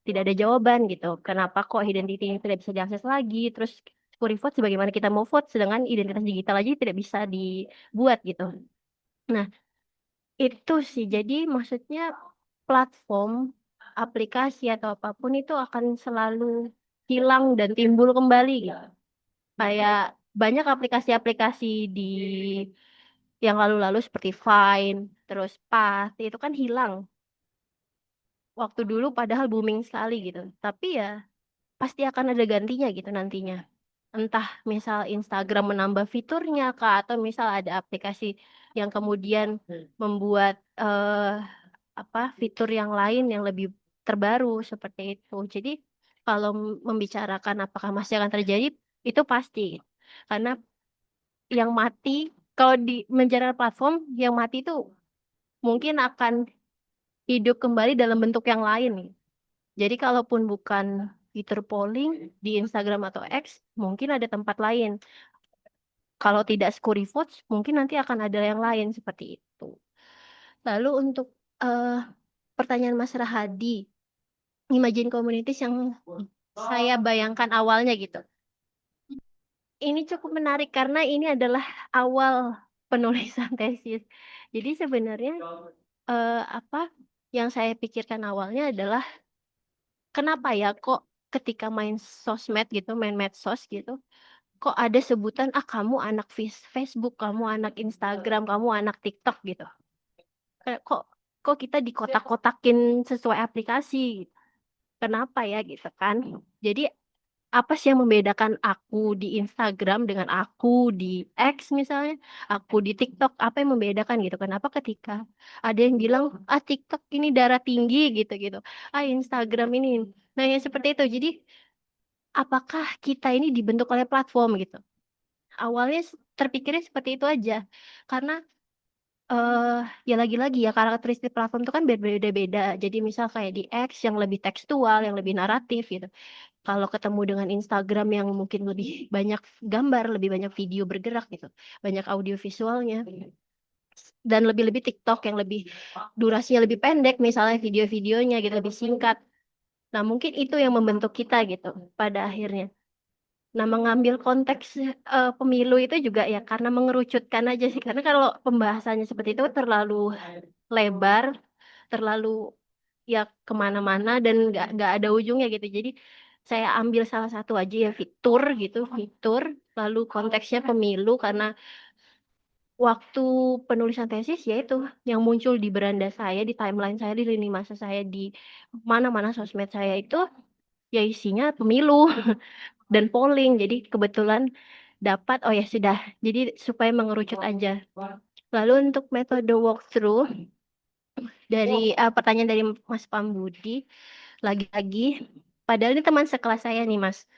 tidak ada jawaban gitu. Kenapa kok identity-nya tidak bisa diakses lagi? Terus Securifood sebagaimana kita mau vote, sedangkan identitas digital aja tidak bisa dibuat gitu. Nah, itu sih. Jadi maksudnya platform, aplikasi atau apapun itu akan selalu hilang dan timbul kembali gitu. Kayak banyak aplikasi-aplikasi di yang lalu-lalu seperti Vine, terus Path, itu kan hilang waktu dulu padahal booming sekali gitu. Tapi ya pasti akan ada gantinya gitu nantinya. Entah misal Instagram menambah fiturnya kah, atau misal ada aplikasi yang kemudian membuat apa fitur yang lain yang lebih terbaru seperti itu. Jadi kalau membicarakan apakah masih akan terjadi, itu pasti. Karena yang mati kalau di menjadi platform yang mati itu mungkin akan hidup kembali dalam bentuk yang lain nih. Jadi kalaupun bukan fitur polling di Instagram atau X, mungkin ada tempat lain. Kalau tidak Votes, mungkin nanti akan ada yang lain seperti itu. Lalu untuk eh, pertanyaan Mas Rahadi, Imagine Communities yang saya bayangkan awalnya gitu. Ini cukup menarik karena ini adalah awal penulisan tesis. Jadi sebenarnya apa yang saya pikirkan awalnya adalah kenapa ya kok ketika main sosmed gitu, main medsos gitu, kok ada sebutan kamu anak Facebook, kamu anak Instagram, kamu anak TikTok gitu. Kayak kok kita dikotak-kotakin sesuai aplikasi gitu. Kenapa ya gitu kan? Jadi apa sih yang membedakan aku di Instagram dengan aku di X misalnya, aku di TikTok, apa yang membedakan gitu? Kenapa ketika ada yang bilang TikTok ini darah tinggi gitu gitu, Instagram ini, nah yang seperti itu. Jadi apakah kita ini dibentuk oleh platform gitu? Awalnya terpikirnya seperti itu aja, karena eh ya lagi-lagi ya karakteristik platform itu kan berbeda-beda. Jadi misal kayak di X yang lebih tekstual, yang lebih naratif gitu. Kalau ketemu dengan Instagram yang mungkin lebih banyak gambar, lebih banyak video bergerak gitu, banyak audio visualnya, dan lebih-lebih TikTok yang lebih durasinya lebih pendek, misalnya video-videonya gitu lebih singkat. Nah, mungkin itu yang membentuk kita gitu pada akhirnya. Nah, mengambil konteks pemilu itu juga ya karena mengerucutkan aja sih. Karena kalau pembahasannya seperti itu terlalu lebar, terlalu ya kemana-mana dan nggak ada ujungnya gitu. Jadi saya ambil salah satu aja ya fitur gitu, fitur. Lalu konteksnya pemilu karena waktu penulisan tesis yaitu yang muncul di beranda saya, di timeline saya, di lini masa saya, di mana-mana sosmed saya itu ya isinya pemilu dan polling. Jadi kebetulan dapat, oh ya sudah. Jadi supaya mengerucut aja. Lalu untuk metode walkthrough dari pertanyaan dari Mas Pambudi, lagi-lagi, padahal ini teman sekelas saya nih Mas.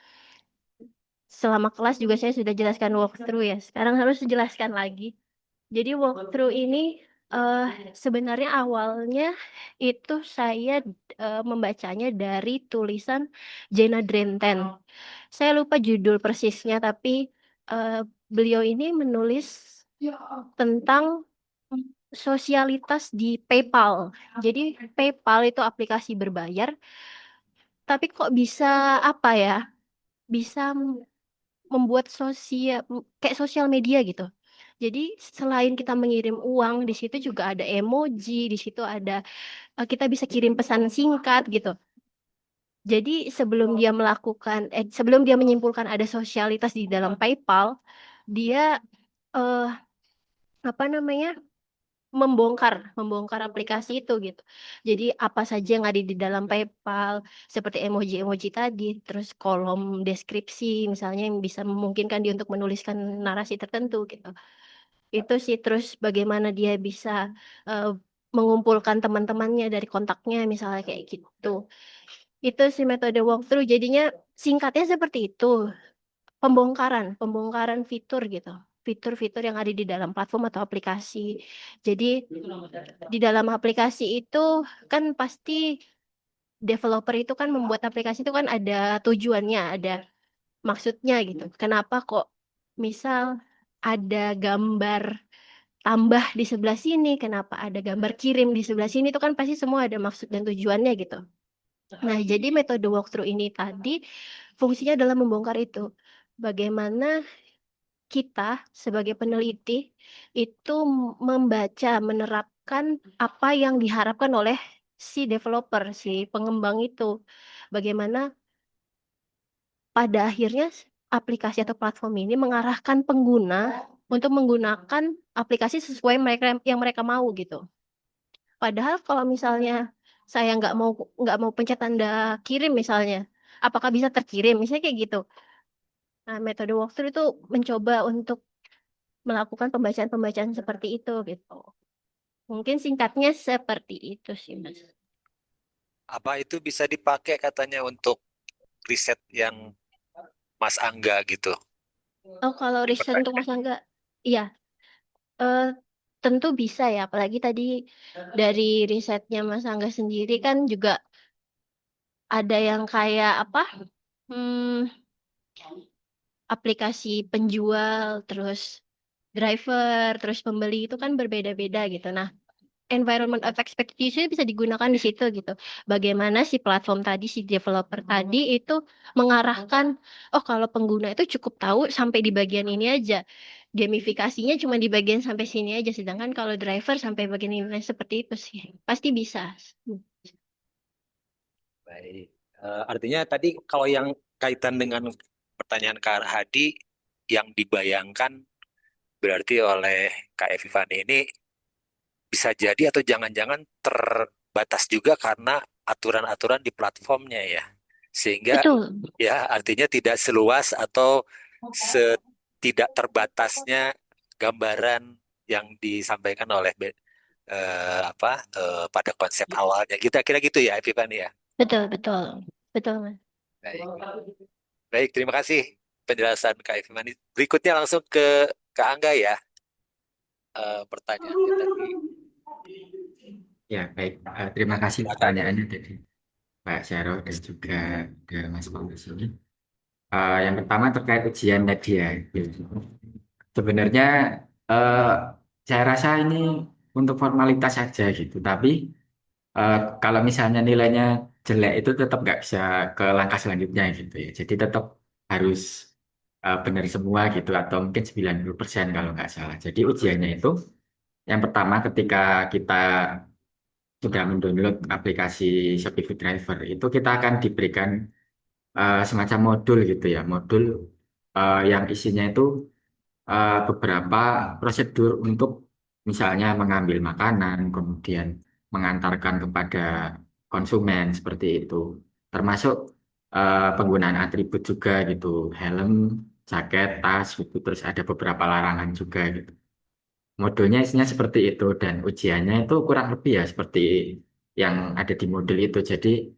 Selama kelas juga saya sudah jelaskan walkthrough ya. Sekarang harus dijelaskan lagi. Jadi walkthrough ini eh, sebenarnya awalnya itu saya membacanya dari tulisan Jena Drenten. Saya lupa judul persisnya, tapi eh, beliau ini menulis tentang sosialitas di PayPal. Jadi PayPal itu aplikasi berbayar, tapi kok bisa apa ya? bisa membuat kayak sosial media gitu. Jadi selain kita mengirim uang, di situ juga ada emoji, di situ ada kita bisa kirim pesan singkat gitu. Jadi sebelum dia menyimpulkan ada sosialitas di dalam PayPal, dia eh, apa namanya membongkar aplikasi itu gitu. Jadi apa saja yang ada di dalam PayPal, seperti emoji-emoji tadi, terus kolom deskripsi misalnya yang bisa memungkinkan dia untuk menuliskan narasi tertentu gitu. Itu sih, terus bagaimana dia bisa eh, mengumpulkan teman-temannya dari kontaknya misalnya kayak gitu. Itu sih metode walkthrough. Jadinya singkatnya seperti itu. Pembongkaran fitur gitu. Fitur-fitur yang ada di dalam platform atau aplikasi. Jadi di dalam aplikasi itu kan pasti developer itu kan membuat aplikasi itu kan ada tujuannya, ada maksudnya gitu. Kenapa kok misal ada gambar tambah di sebelah sini, kenapa ada gambar kirim di sebelah sini, itu kan pasti semua ada maksud dan tujuannya gitu. Nah, jadi metode walkthrough ini tadi fungsinya adalah membongkar itu. Bagaimana kita sebagai peneliti itu membaca, menerapkan apa yang diharapkan oleh si developer, si pengembang itu. Bagaimana pada akhirnya aplikasi atau platform ini mengarahkan pengguna untuk menggunakan aplikasi sesuai yang mereka mau gitu. Padahal kalau misalnya saya nggak mau pencet tanda kirim misalnya, apakah bisa terkirim? Misalnya kayak gitu. Nah, metode walkthrough itu mencoba untuk melakukan pembacaan-pembacaan seperti itu gitu. Mungkin singkatnya seperti itu sih, Mas. Apa itu bisa dipakai katanya untuk riset yang Mas Angga gitu? Oh, kalau riset untuk Mas Angga, iya, eh, tentu bisa ya. Apalagi tadi dari risetnya Mas Angga sendiri kan juga ada yang kayak apa? Hmm, aplikasi penjual, terus driver, terus pembeli itu kan berbeda-beda gitu. Nah, environment of expectation bisa digunakan di situ gitu. Bagaimana si platform tadi, si developer tadi itu mengarahkan, oh kalau pengguna itu cukup tahu sampai di bagian ini aja. Gamifikasinya cuma di bagian sampai sini aja. Sedangkan kalau driver sampai bagian ini seperti itu sih. Pasti bisa. Baik. Artinya tadi kalau yang kaitan dengan pertanyaan Kak Hadi, yang dibayangkan berarti oleh Kak Evivani ini bisa jadi atau jangan-jangan terbatas juga karena aturan-aturan di platformnya ya. Sehingga Betul. ya artinya tidak seluas atau tidak terbatasnya gambaran yang disampaikan oleh pada konsep awalnya. Kita kira gitu ya, Evivani ya. Betul, betul. Betul, Mas. Baik. Baik, terima kasih penjelasan Kak Evivani. Berikutnya langsung ke Kak Angga ya. Pertanyaannya tadi. Ya, baik. Terima kasih pertanyaannya dari Pak Syarul dan juga ke Mas Paulus ini. Yang pertama terkait ujian tadi ya. Gitu. Sebenarnya eh, saya rasa ini untuk formalitas saja gitu. Tapi kalau misalnya nilainya jelek itu tetap nggak bisa ke langkah selanjutnya gitu ya. Jadi tetap harus benar semua gitu atau mungkin 90% kalau nggak salah. Jadi ujiannya itu yang pertama ketika kita sudah mendownload aplikasi Shopee Food Driver itu kita akan diberikan semacam modul gitu ya. Modul yang isinya itu beberapa prosedur untuk misalnya mengambil makanan, kemudian mengantarkan kepada konsumen seperti itu. Termasuk penggunaan atribut juga gitu, helm, jaket, tas gitu. Terus ada beberapa larangan juga gitu. Modulnya isinya seperti itu dan ujiannya itu kurang lebih ya seperti yang ada di modul itu. Jadi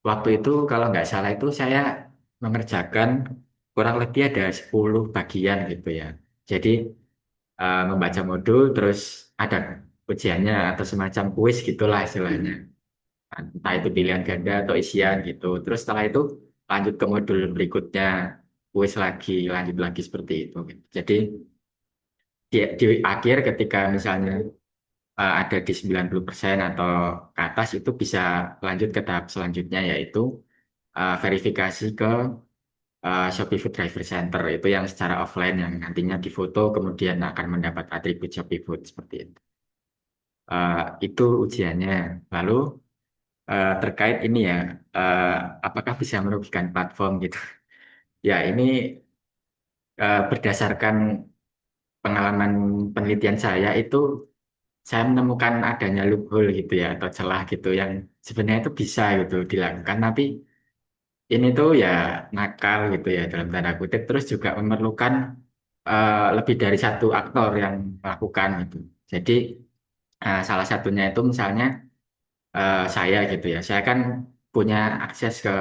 waktu itu kalau nggak salah itu saya mengerjakan kurang lebih ada 10 bagian gitu ya. Jadi membaca modul terus ada ujiannya atau semacam kuis gitulah istilahnya. Entah itu pilihan ganda atau isian gitu. Terus setelah itu lanjut ke modul berikutnya, kuis lagi, lanjut lagi seperti itu, gitu. Jadi di akhir ketika misalnya ada di 90% atau ke atas itu bisa lanjut ke tahap selanjutnya yaitu verifikasi ke Shopee Food Driver Center itu yang secara offline yang nantinya difoto kemudian akan mendapat atribut Shopee Food seperti itu. Itu ujiannya. Lalu terkait ini ya, eh, apakah bisa merugikan platform gitu? Ya ini berdasarkan pengalaman penelitian saya itu saya menemukan adanya loophole gitu ya atau celah gitu yang sebenarnya itu bisa gitu dilakukan tapi ini tuh ya nakal gitu ya dalam tanda kutip terus juga memerlukan lebih dari satu aktor yang melakukan gitu. Jadi salah satunya itu misalnya saya gitu ya. Saya kan punya akses ke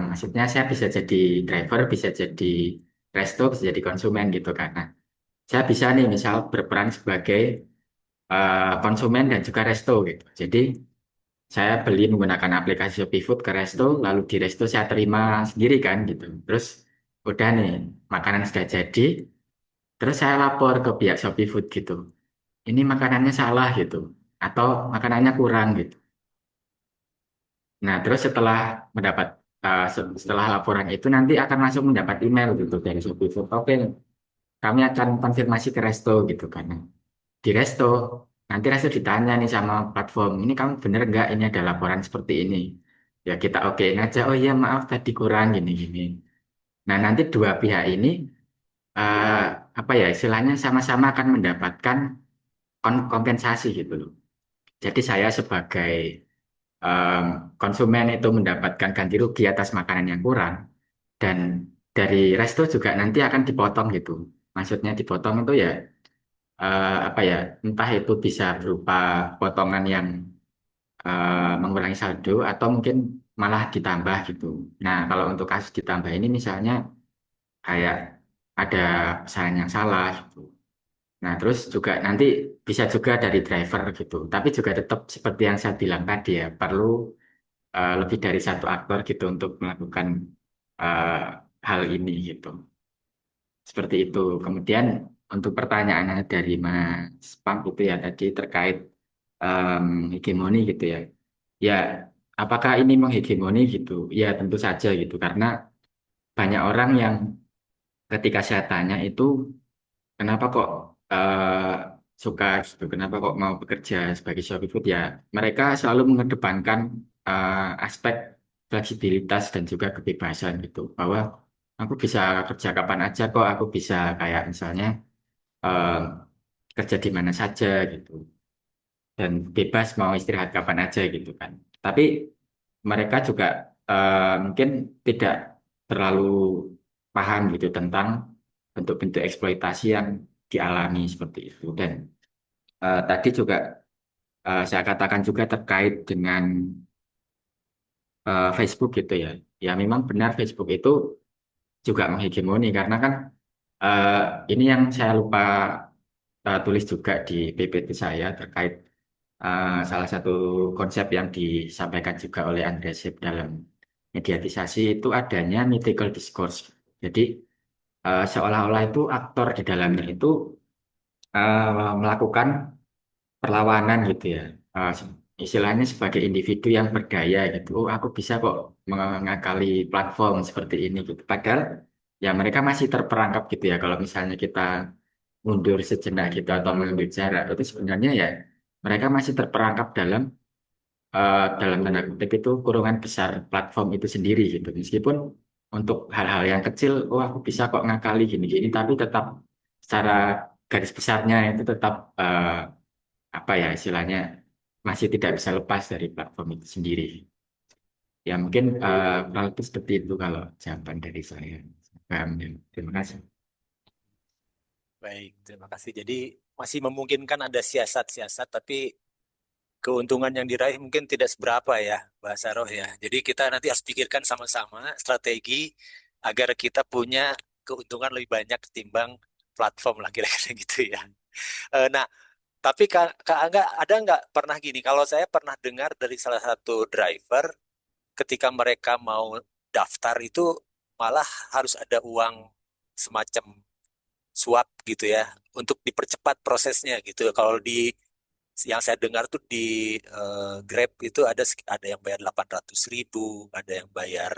maksudnya saya bisa jadi driver, bisa jadi resto, bisa jadi konsumen gitu kan. Nah, saya bisa nih misal berperan sebagai konsumen dan juga resto gitu. Jadi saya beli menggunakan aplikasi Shopee Food ke resto, lalu di resto saya terima sendiri kan gitu. Terus udah nih makanan sudah jadi, terus saya lapor ke pihak Shopee Food gitu. Ini makanannya salah gitu, atau makanannya kurang gitu. Nah terus setelah mendapat setelah laporan itu nanti akan langsung mendapat email gitu dari Shopee Food. Oke, kami akan konfirmasi ke resto gitu kan. Nah, di resto nanti resto ditanya nih sama platform ini kamu bener nggak ini ada laporan seperti ini ya kita okein aja oh iya maaf tadi kurang gini gini nah nanti dua pihak ini eh, apa ya istilahnya sama-sama akan mendapatkan kompensasi gitu loh jadi saya sebagai em, konsumen itu mendapatkan ganti rugi atas makanan yang kurang dan dari resto juga nanti akan dipotong gitu maksudnya dipotong itu ya apa ya entah itu bisa berupa potongan yang mengurangi saldo atau mungkin malah ditambah gitu. Nah kalau untuk kasus ditambah ini misalnya kayak ada pesanan yang salah gitu. Nah terus juga nanti bisa juga dari driver gitu. Tapi juga tetap seperti yang saya bilang tadi ya perlu lebih dari satu aktor gitu untuk melakukan eh, hal ini gitu. Seperti itu. Kemudian untuk pertanyaannya dari Mas Pang itu ya tadi terkait em, hegemoni gitu ya. Ya, apakah ini menghegemoni gitu? Ya tentu saja gitu karena banyak orang yang ketika saya tanya itu kenapa kok suka gitu, kenapa kok mau bekerja sebagai Shopee Food ya mereka selalu mengedepankan aspek fleksibilitas dan juga kebebasan gitu bahwa aku bisa kerja kapan aja kok aku bisa kayak misalnya eh, kerja di mana saja gitu dan bebas mau istirahat kapan aja gitu kan tapi mereka juga mungkin tidak terlalu paham gitu tentang bentuk-bentuk eksploitasi yang dialami seperti itu dan tadi juga saya katakan juga terkait dengan Facebook gitu ya ya memang benar Facebook itu juga menghegemoni karena kan eh, ini yang saya lupa tulis juga di PPT saya terkait salah satu konsep yang disampaikan juga oleh Andreas Hib dalam mediatisasi itu adanya mythical discourse. Jadi seolah-olah itu aktor di dalamnya itu melakukan perlawanan gitu ya. Istilahnya sebagai individu yang berdaya gitu. Oh, aku bisa kok mengakali platform seperti ini gitu. Padahal ya mereka masih terperangkap gitu ya. Kalau misalnya kita mundur sejenak gitu atau mengambil jarak itu sebenarnya ya mereka masih terperangkap dalam tanda kutip itu kurungan besar platform itu sendiri gitu. Meskipun untuk hal-hal yang kecil, oh aku bisa kok ngakali gini-gini, tapi tetap secara garis besarnya itu tetap apa ya istilahnya masih tidak bisa lepas dari platform itu sendiri. Ya mungkin kurang lebih seperti itu kalau jawaban dari saya. Paham ya? Terima kasih. Baik, terima kasih. Jadi masih memungkinkan ada siasat-siasat, tapi keuntungan yang diraih mungkin tidak seberapa ya, bahasa roh ya. Jadi kita nanti harus pikirkan sama-sama strategi agar kita punya keuntungan lebih banyak ketimbang platform lah kira-kira gitu ya. Nah, tapi Kak Angga ada nggak pernah gini? Kalau saya pernah dengar dari salah satu driver, ketika mereka mau daftar itu malah harus ada uang semacam suap gitu ya untuk dipercepat prosesnya gitu. Kalau di yang saya dengar tuh di Grab itu ada yang bayar 800.000, ada yang bayar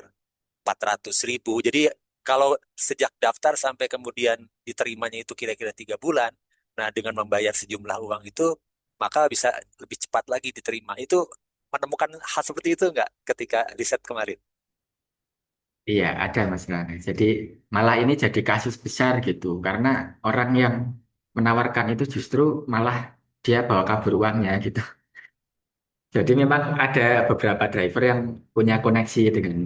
400.000. Jadi kalau sejak daftar sampai kemudian diterimanya itu kira-kira 3 bulan, nah dengan membayar sejumlah uang itu, maka bisa lebih cepat lagi diterima. Itu menemukan hal seperti itu nggak ketika riset kemarin? Iya, ada Mas Rana. Jadi malah ini jadi kasus besar gitu. Karena orang yang menawarkan itu justru malah dia bawa kabur uangnya gitu. Jadi memang ada beberapa driver yang punya koneksi dengan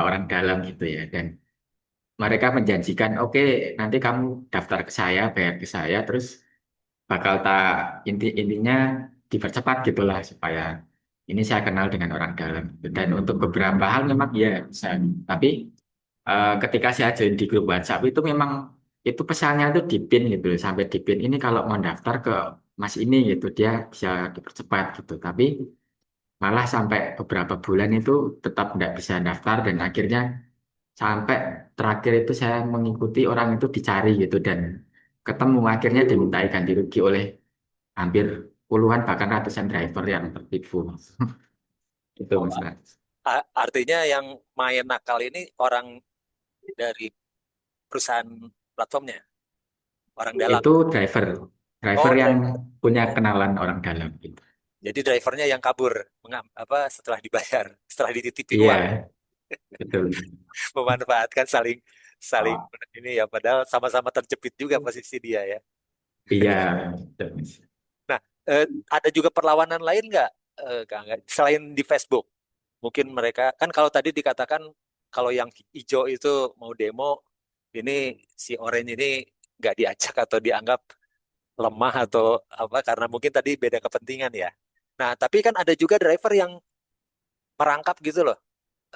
orang dalam gitu ya. Dan mereka menjanjikan, oke nanti kamu daftar ke saya, bayar ke saya, terus bakal tak intinya dipercepat gitulah supaya ini saya kenal dengan orang dalam. Dan untuk beberapa hal memang ya bisa. Tapi ketika saya join di grup WhatsApp itu memang itu pesannya itu dipin gitu loh, sampai dipin ini kalau mau daftar ke Mas ini gitu dia bisa dipercepat gitu. Tapi malah sampai beberapa bulan itu tetap tidak bisa daftar dan akhirnya sampai terakhir itu saya mengikuti orang itu dicari gitu dan ketemu akhirnya dimintai ganti rugi oleh hampir puluhan bahkan ratusan driver yang tertipu. Itu Oh, Mas Ras. artinya yang main nakal ini orang dari perusahaan platformnya, orang dalam. Itu driver, driver Oh, yang driver. punya Oh, kenalan orang dalam gitu. jadi drivernya yang kabur, setelah dibayar, setelah dititipin Iya, uang, betul. memanfaatkan saling saling ini ya, padahal sama-sama terjepit juga posisi dia ya. Iya, betul, Mas. Nah, ada juga perlawanan lain nggak, Kang? Selain di Facebook, mungkin mereka kan kalau tadi dikatakan kalau yang hijau itu mau demo, ini si orange ini nggak diajak atau dianggap lemah atau apa karena mungkin tadi beda kepentingan ya. Nah, tapi kan ada juga driver yang merangkap gitu loh,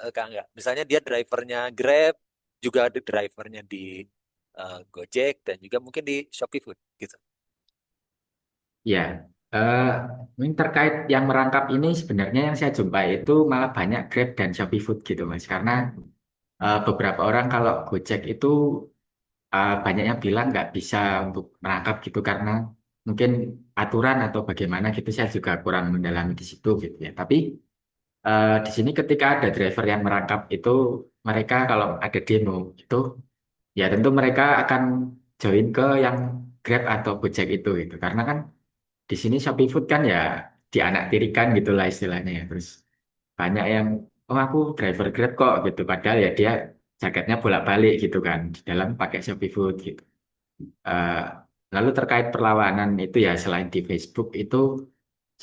Kang. Nggak? Misalnya dia drivernya Grab, juga ada drivernya di Gojek dan juga mungkin di Shopee Food gitu. Ya, eh, ini terkait yang merangkap ini sebenarnya yang saya jumpai itu malah banyak Grab dan Shopee Food gitu Mas. Karena beberapa orang kalau Gojek itu banyak yang bilang nggak bisa untuk merangkap gitu karena mungkin aturan atau bagaimana gitu saya juga kurang mendalami di situ gitu ya. Tapi di sini ketika ada driver yang merangkap itu mereka kalau ada demo itu ya tentu mereka akan join ke yang Grab atau Gojek itu gitu. Karena kan di sini Shopee Food kan ya dianaktirikan gitulah istilahnya ya. Terus banyak yang oh aku driver Grab kok gitu. Padahal ya dia jaketnya bolak-balik gitu kan di dalam pakai Shopee Food gitu. Eh, lalu terkait perlawanan itu ya selain di Facebook itu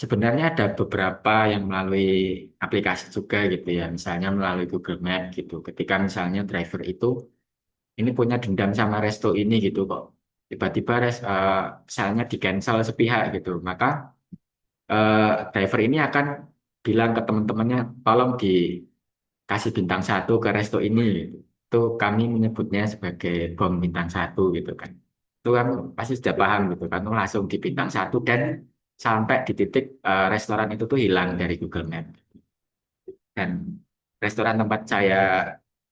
sebenarnya ada beberapa yang melalui aplikasi juga gitu ya. Misalnya melalui Google Map gitu. Ketika misalnya driver itu ini punya dendam sama resto ini gitu kok. Tiba-tiba misalnya di cancel sepihak gitu. Maka driver ini akan bilang ke teman-temannya, tolong dikasih bintang satu ke resto ini. Gitu. Itu kami menyebutnya sebagai bom bintang satu gitu kan. Itu kan pasti sudah paham gitu kan. Itu langsung di bintang satu dan sampai di titik restoran itu tuh hilang dari Google Map. Dan restoran tempat saya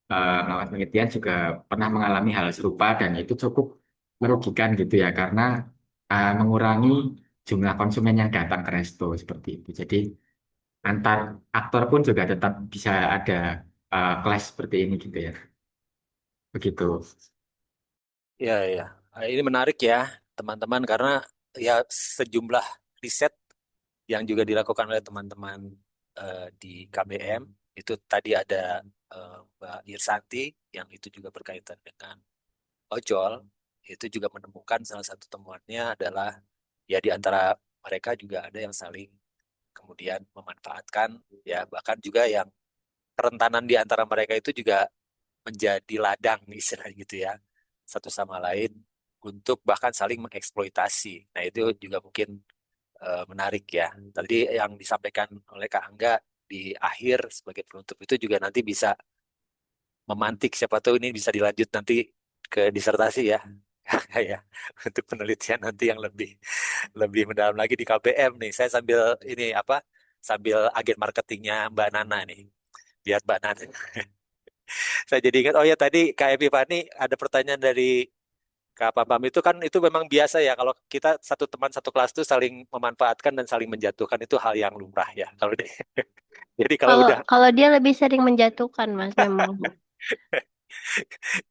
melakukan penelitian juga pernah mengalami hal serupa dan itu cukup merugikan gitu ya karena mengurangi jumlah konsumen yang datang ke resto seperti itu. Jadi antar aktor pun juga tetap bisa ada clash seperti ini gitu ya. Begitu. Ya, ya. Ini menarik ya, teman-teman, karena ya sejumlah riset yang juga dilakukan oleh teman-teman di KBM itu tadi ada Mbak Irsanti yang itu juga berkaitan dengan ojol, itu juga menemukan salah satu temuannya adalah ya di antara mereka juga ada yang saling kemudian memanfaatkan ya bahkan juga yang kerentanan di antara mereka itu juga menjadi ladang istilahnya gitu ya satu sama lain untuk bahkan saling mengeksploitasi. Nah itu juga mungkin menarik ya. Tadi yang disampaikan oleh Kak Angga di akhir sebagai penutup itu juga nanti bisa memantik siapa tahu ini bisa dilanjut nanti ke disertasi ya. Ya, untuk penelitian nanti yang lebih lebih mendalam lagi di KBM nih. Saya sambil ini apa? Sambil agen marketingnya Mbak Nana nih. Biar Mbak Nana. Saya jadi ingat, oh ya tadi Kak Epifani ada pertanyaan dari Kak Pam itu kan itu memang biasa ya kalau kita satu teman satu kelas itu saling memanfaatkan dan saling menjatuhkan itu hal yang lumrah ya. Kalau jadi kalau Kalau udah kalau dia lebih sering menjatuhkan, Mas, memang.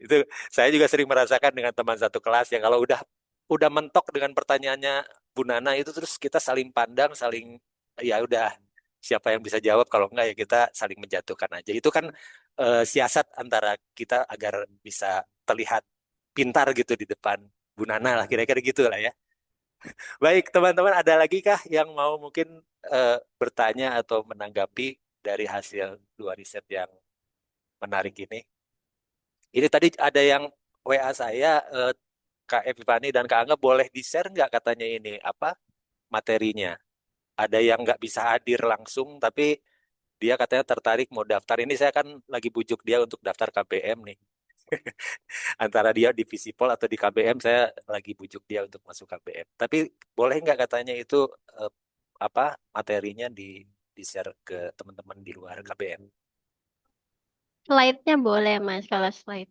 Itu saya juga sering merasakan dengan teman satu kelas yang kalau udah mentok dengan pertanyaannya Bu Nana itu terus kita saling pandang, saling ya udah siapa yang bisa jawab kalau enggak ya kita saling menjatuhkan aja. Itu kan siasat antara kita agar bisa terlihat pintar gitu di depan Bu Nana lah kira-kira gitu lah ya. Baik, teman-teman ada lagi kah yang mau mungkin bertanya atau menanggapi dari hasil dua riset yang menarik ini? Ini tadi ada yang WA saya, Kak Epifani dan Kak Angga boleh di-share nggak katanya ini apa materinya? Ada yang nggak bisa hadir langsung, tapi dia katanya tertarik mau daftar. Ini saya kan lagi bujuk dia untuk daftar KBM nih. Antara dia di Visipol atau di KBM, saya lagi bujuk dia untuk masuk KBM. Tapi boleh nggak katanya itu eh, apa materinya di-share ke teman-teman di luar KBM? Slide-nya boleh, Mas, kalau slide.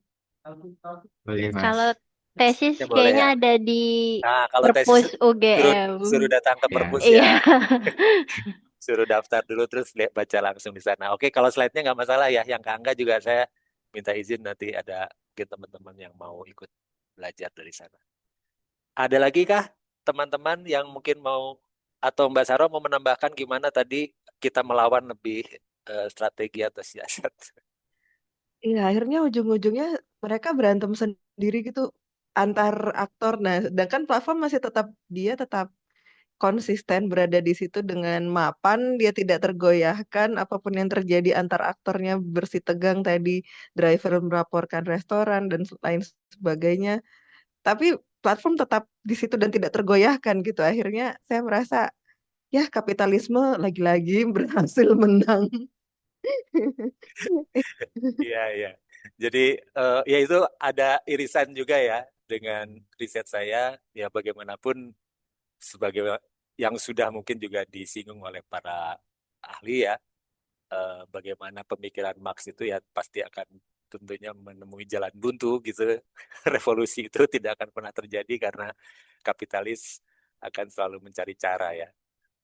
Boleh, Mas. Kalau tesis Ya boleh kayaknya ya. ada di Nah, kalau tesis perpus suruh UGM. suruh datang ke Ya, perpus Iya. ya. Suruh daftar dulu terus lihat baca langsung di sana. Oke, kalau slide-nya nggak masalah ya. Yang ke Angga juga saya minta izin nanti ada mungkin teman-teman yang mau ikut belajar dari sana. Ada lagi kah teman-teman yang mungkin mau atau Mbak Saro mau menambahkan gimana tadi kita melawan lebih strategi atau siasat? Iya, akhirnya ujung-ujungnya mereka berantem sendiri gitu antar aktor. Nah, sedangkan platform masih tetap dia tetap konsisten berada di situ dengan mapan, dia tidak tergoyahkan apapun yang terjadi antar aktornya bersih tegang tadi, driver melaporkan restoran dan lain sebagainya. Tapi platform tetap di situ dan tidak tergoyahkan gitu. Akhirnya saya merasa ya kapitalisme lagi-lagi berhasil menang. Iya, iya. Jadi ya itu ada irisan juga ya dengan riset saya. Ya bagaimanapun sebagai yang sudah mungkin juga disinggung oleh para ahli ya, bagaimana pemikiran Marx itu ya pasti akan tentunya menemui jalan buntu gitu. Revolusi itu tidak akan pernah terjadi karena kapitalis akan selalu mencari cara ya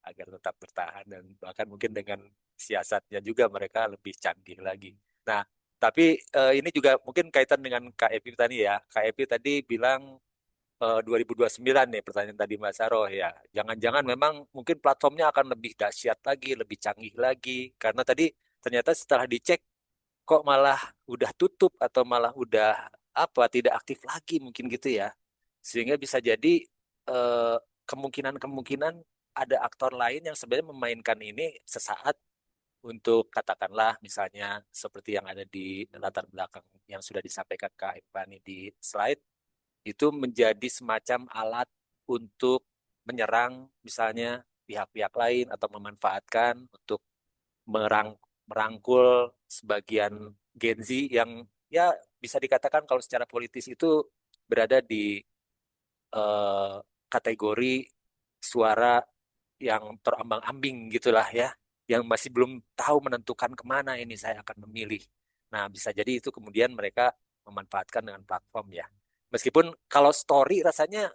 agar tetap bertahan dan bahkan mungkin dengan siasatnya juga mereka lebih canggih lagi. Nah, tapi ini juga mungkin kaitan dengan KEP tadi ya. KEP tadi bilang 2029 nih pertanyaan tadi Mbak Saroh ya. Jangan-jangan memang mungkin platformnya akan lebih dahsyat lagi, lebih canggih lagi. Karena tadi ternyata setelah dicek kok malah udah tutup atau malah udah apa tidak aktif lagi mungkin gitu ya. Sehingga bisa jadi eh, kemungkinan-kemungkinan ada aktor lain yang sebenarnya memainkan ini sesaat untuk katakanlah misalnya seperti yang ada di latar belakang yang sudah disampaikan Kak Ipani di slide itu menjadi semacam alat untuk menyerang misalnya pihak-pihak lain atau memanfaatkan untuk merangkul sebagian Gen Z yang ya bisa dikatakan kalau secara politis itu berada di eh, kategori suara yang terombang-ambing gitulah ya, yang masih belum tahu menentukan kemana ini saya akan memilih. Nah, bisa jadi itu kemudian mereka memanfaatkan dengan platform ya. Meskipun kalau story rasanya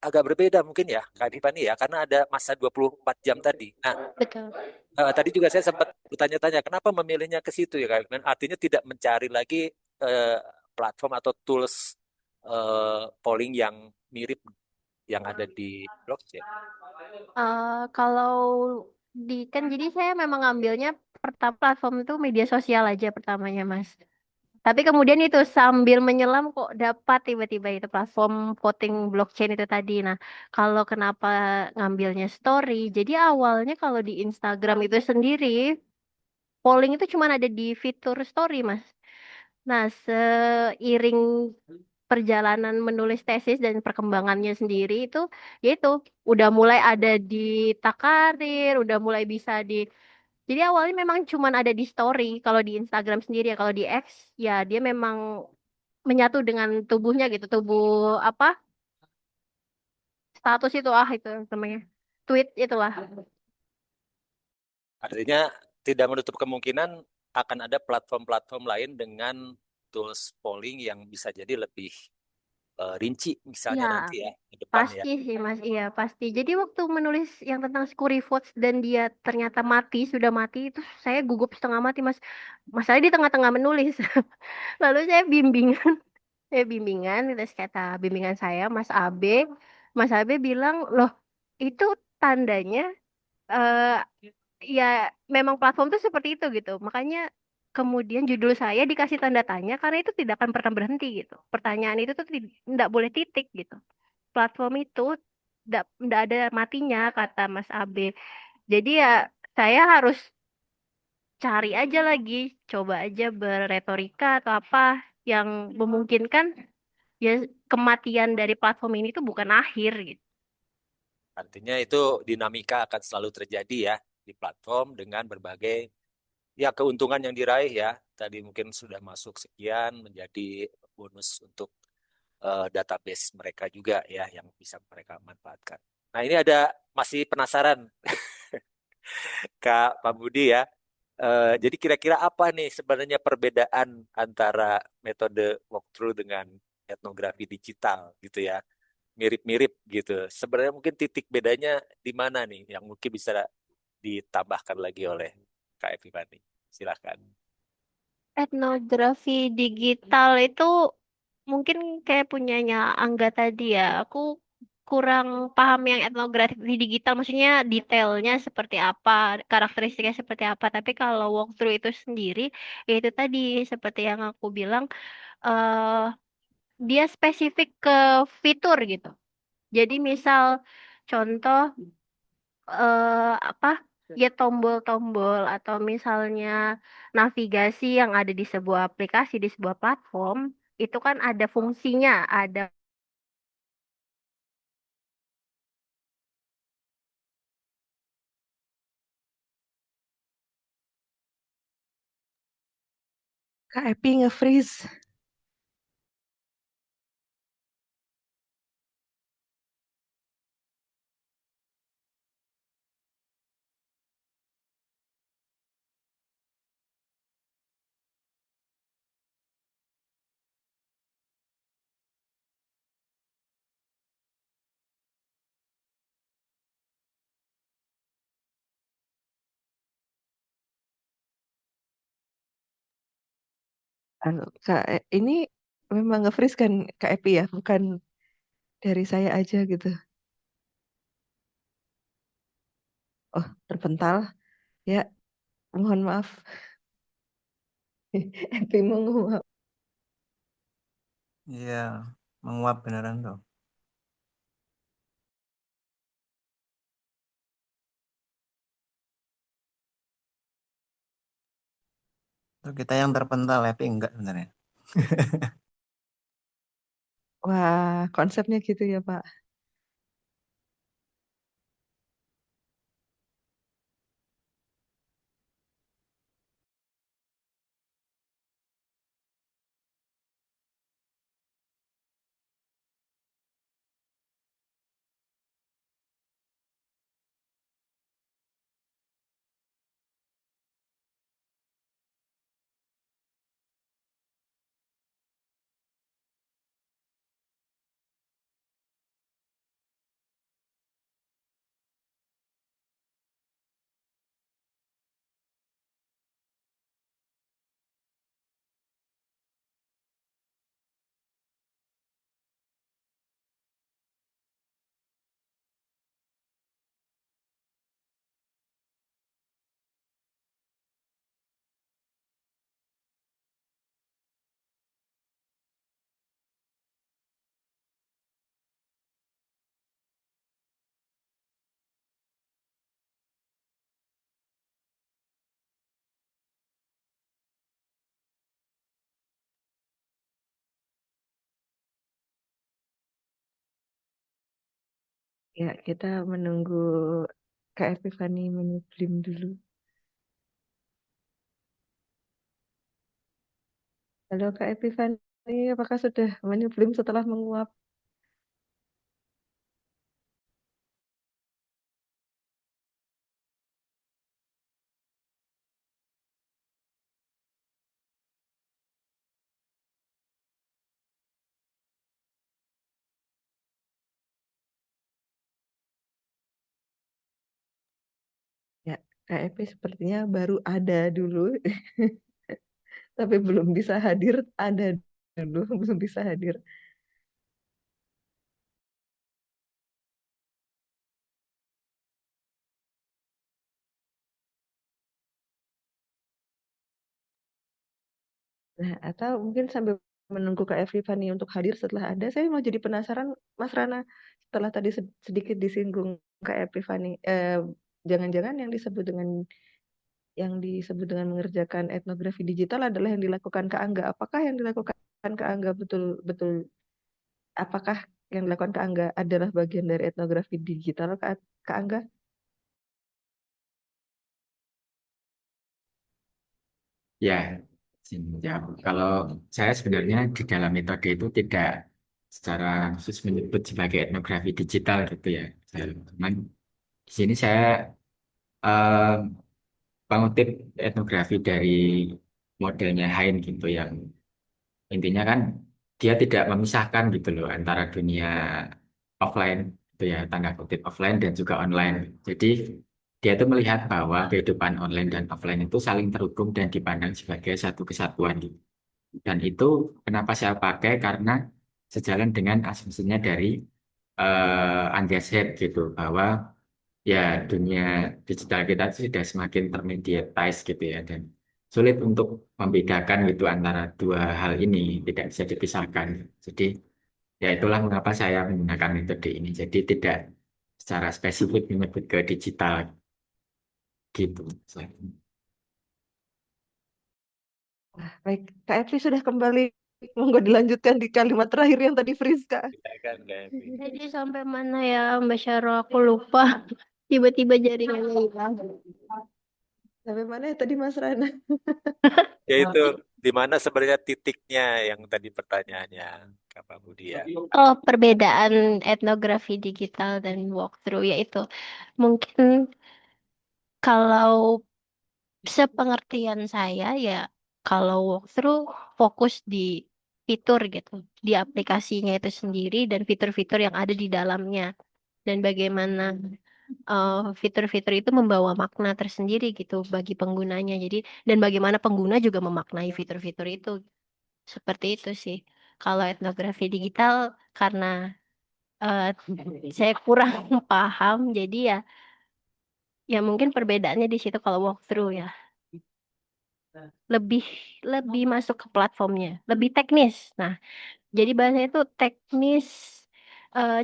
agak berbeda mungkin ya, Kak Dipani ya, karena ada masa 24 jam tadi. Nah, Betul. tadi juga saya sempat bertanya-tanya, kenapa memilihnya ke situ ya, Kak? Dan artinya tidak mencari lagi eh, platform atau tools polling yang mirip yang ada di blockchain. Kalau di kan jadi saya memang ngambilnya pertama platform itu media sosial aja pertamanya, Mas. Tapi kemudian itu sambil menyelam kok dapat tiba-tiba itu platform voting blockchain itu tadi. Nah, kalau kenapa ngambilnya story? Jadi awalnya kalau di Instagram itu sendiri polling itu cuma ada di fitur story, Mas. Nah, seiring perjalanan menulis tesis dan perkembangannya sendiri itu, yaitu udah mulai ada di Takarir, udah mulai bisa di. Jadi awalnya memang cuma ada di story kalau di Instagram sendiri ya, kalau di X ya dia memang menyatu dengan tubuhnya gitu, tubuh apa? Status itu itu namanya. Tweet itulah. Artinya tidak menutup kemungkinan akan ada platform-platform lain dengan tools polling yang bisa jadi lebih rinci misalnya nanti Ya, ya ke depan ya. pasti sih Mas, iya pasti. Jadi waktu menulis yang tentang Scurry Foods dan dia ternyata mati, sudah mati itu saya gugup setengah mati Mas. Masalahnya di tengah-tengah menulis. Lalu saya bimbingan, saya bimbingan, terus kata bimbingan saya Mas Abe bilang, loh itu tandanya eh ya memang platform tuh seperti itu gitu. Makanya kemudian judul saya dikasih tanda tanya karena itu tidak akan pernah berhenti gitu. Pertanyaan itu tuh tidak boleh titik gitu. Platform itu tidak ada matinya kata Mas Abe. Jadi ya saya harus cari aja lagi, coba aja berretorika atau apa yang memungkinkan ya kematian dari platform ini tuh bukan akhir gitu. Artinya itu dinamika akan selalu terjadi ya di platform dengan berbagai ya keuntungan yang diraih ya. Tadi mungkin sudah masuk sekian menjadi bonus untuk database mereka juga ya yang bisa mereka manfaatkan. Nah, ini ada masih penasaran Kak Pak Budi ya. Jadi kira-kira apa nih sebenarnya perbedaan antara metode walkthrough dengan etnografi digital gitu ya? Mirip-mirip gitu. Sebenarnya mungkin titik bedanya di mana nih yang mungkin bisa ditambahkan lagi oleh Kak Epifani. Silakan. Etnografi digital itu mungkin kayak punyanya Angga tadi ya. Aku kurang paham yang etnografi digital, maksudnya detailnya seperti apa, karakteristiknya seperti apa. Tapi kalau walkthrough itu sendiri, ya itu tadi seperti yang aku bilang, eh dia spesifik ke fitur gitu. Jadi misal contoh apa ya tombol-tombol atau misalnya navigasi yang ada di sebuah aplikasi di sebuah platform itu kan ada fungsinya, ada Kak Epi nge-freeze. Kak, ini memang nge-freeze kan Kak Epi ya, bukan dari saya aja gitu. Oh, terpental. Ya, mohon maaf. Epi menguap. Iya, menguap beneran tuh. Tuh kita yang terpental, tapi enggak sebenarnya. Wah, konsepnya gitu ya, Pak. Ya, kita menunggu Kak Epifani menyublim dulu. Halo Kak Epifani, apakah sudah menyublim setelah menguap? KEP sepertinya baru ada dulu, tapi belum bisa hadir. Ada dulu, belum bisa hadir. Nah, atau mungkin sambil menunggu Kak Fani untuk hadir setelah ada, saya mau jadi penasaran, Mas Rana, setelah tadi sedikit disinggung Kak Fani, jangan-jangan yang disebut dengan mengerjakan etnografi digital adalah yang dilakukan Kak Angga. Apakah yang dilakukan Kak Angga betul-betul, apakah yang dilakukan Kak Angga adalah bagian dari etnografi digital, Kak Angga? Ya, ya, kalau saya sebenarnya di dalam metode itu tidak secara khusus menyebut sebagai etnografi digital gitu ya. Cuman di sini saya eh, mengutip etnografi dari modelnya Hein gitu yang intinya kan dia tidak memisahkan gitu loh antara dunia offline itu ya tanda kutip offline dan juga online. Jadi dia itu melihat bahwa kehidupan online dan offline itu saling terhubung dan dipandang sebagai satu kesatuan gitu. Dan itu kenapa saya pakai karena sejalan dengan asumsinya dari Andreas Head gitu bahwa ya dunia digital kita itu sudah semakin termediatized gitu ya dan sulit untuk membedakan gitu antara dua hal ini tidak bisa dipisahkan. Jadi ya itulah mengapa saya menggunakan metode ini. Jadi tidak secara spesifik menyebut ke digital gitu. Baik, Kak Evi sudah kembali. Monggo dilanjutkan di kalimat terakhir yang tadi Friska. Silakan, Kak Evi. Jadi sampai mana ya Mbak Syaro? Aku lupa. Tiba-tiba jaringannya hilang. Sampai mana ya tadi Mas Rana? Yaitu di mana sebenarnya titiknya yang tadi pertanyaannya, Kak Budi ya. Oh, perbedaan etnografi digital dan walkthrough yaitu mungkin kalau sepengertian saya ya kalau walkthrough fokus di fitur gitu, di aplikasinya itu sendiri dan fitur-fitur yang ada di dalamnya dan bagaimana fitur-fitur itu membawa makna tersendiri gitu bagi penggunanya. Jadi dan bagaimana pengguna juga memaknai fitur-fitur itu. Seperti itu sih. Kalau etnografi digital karena eh, saya kurang paham, jadi ya mungkin perbedaannya di situ kalau walkthrough ya lebih lebih masuk ke platformnya, lebih teknis. Nah, jadi bahasanya itu teknis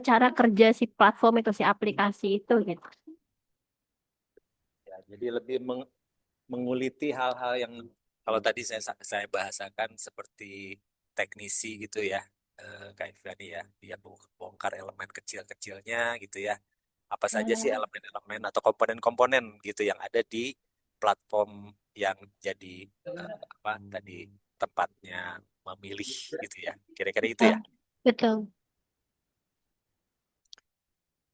cara kerja si platform itu si aplikasi itu gitu. Ya, jadi lebih menguliti hal-hal yang kalau tadi saya bahasakan seperti teknisi gitu ya, Kak Ifrani ya, dia bongkar elemen kecil-kecilnya gitu ya. Apa saja sih elemen-elemen atau komponen-komponen gitu yang ada di platform yang jadi apa tadi tempatnya memilih gitu ya. Kira-kira itu ya. Betul.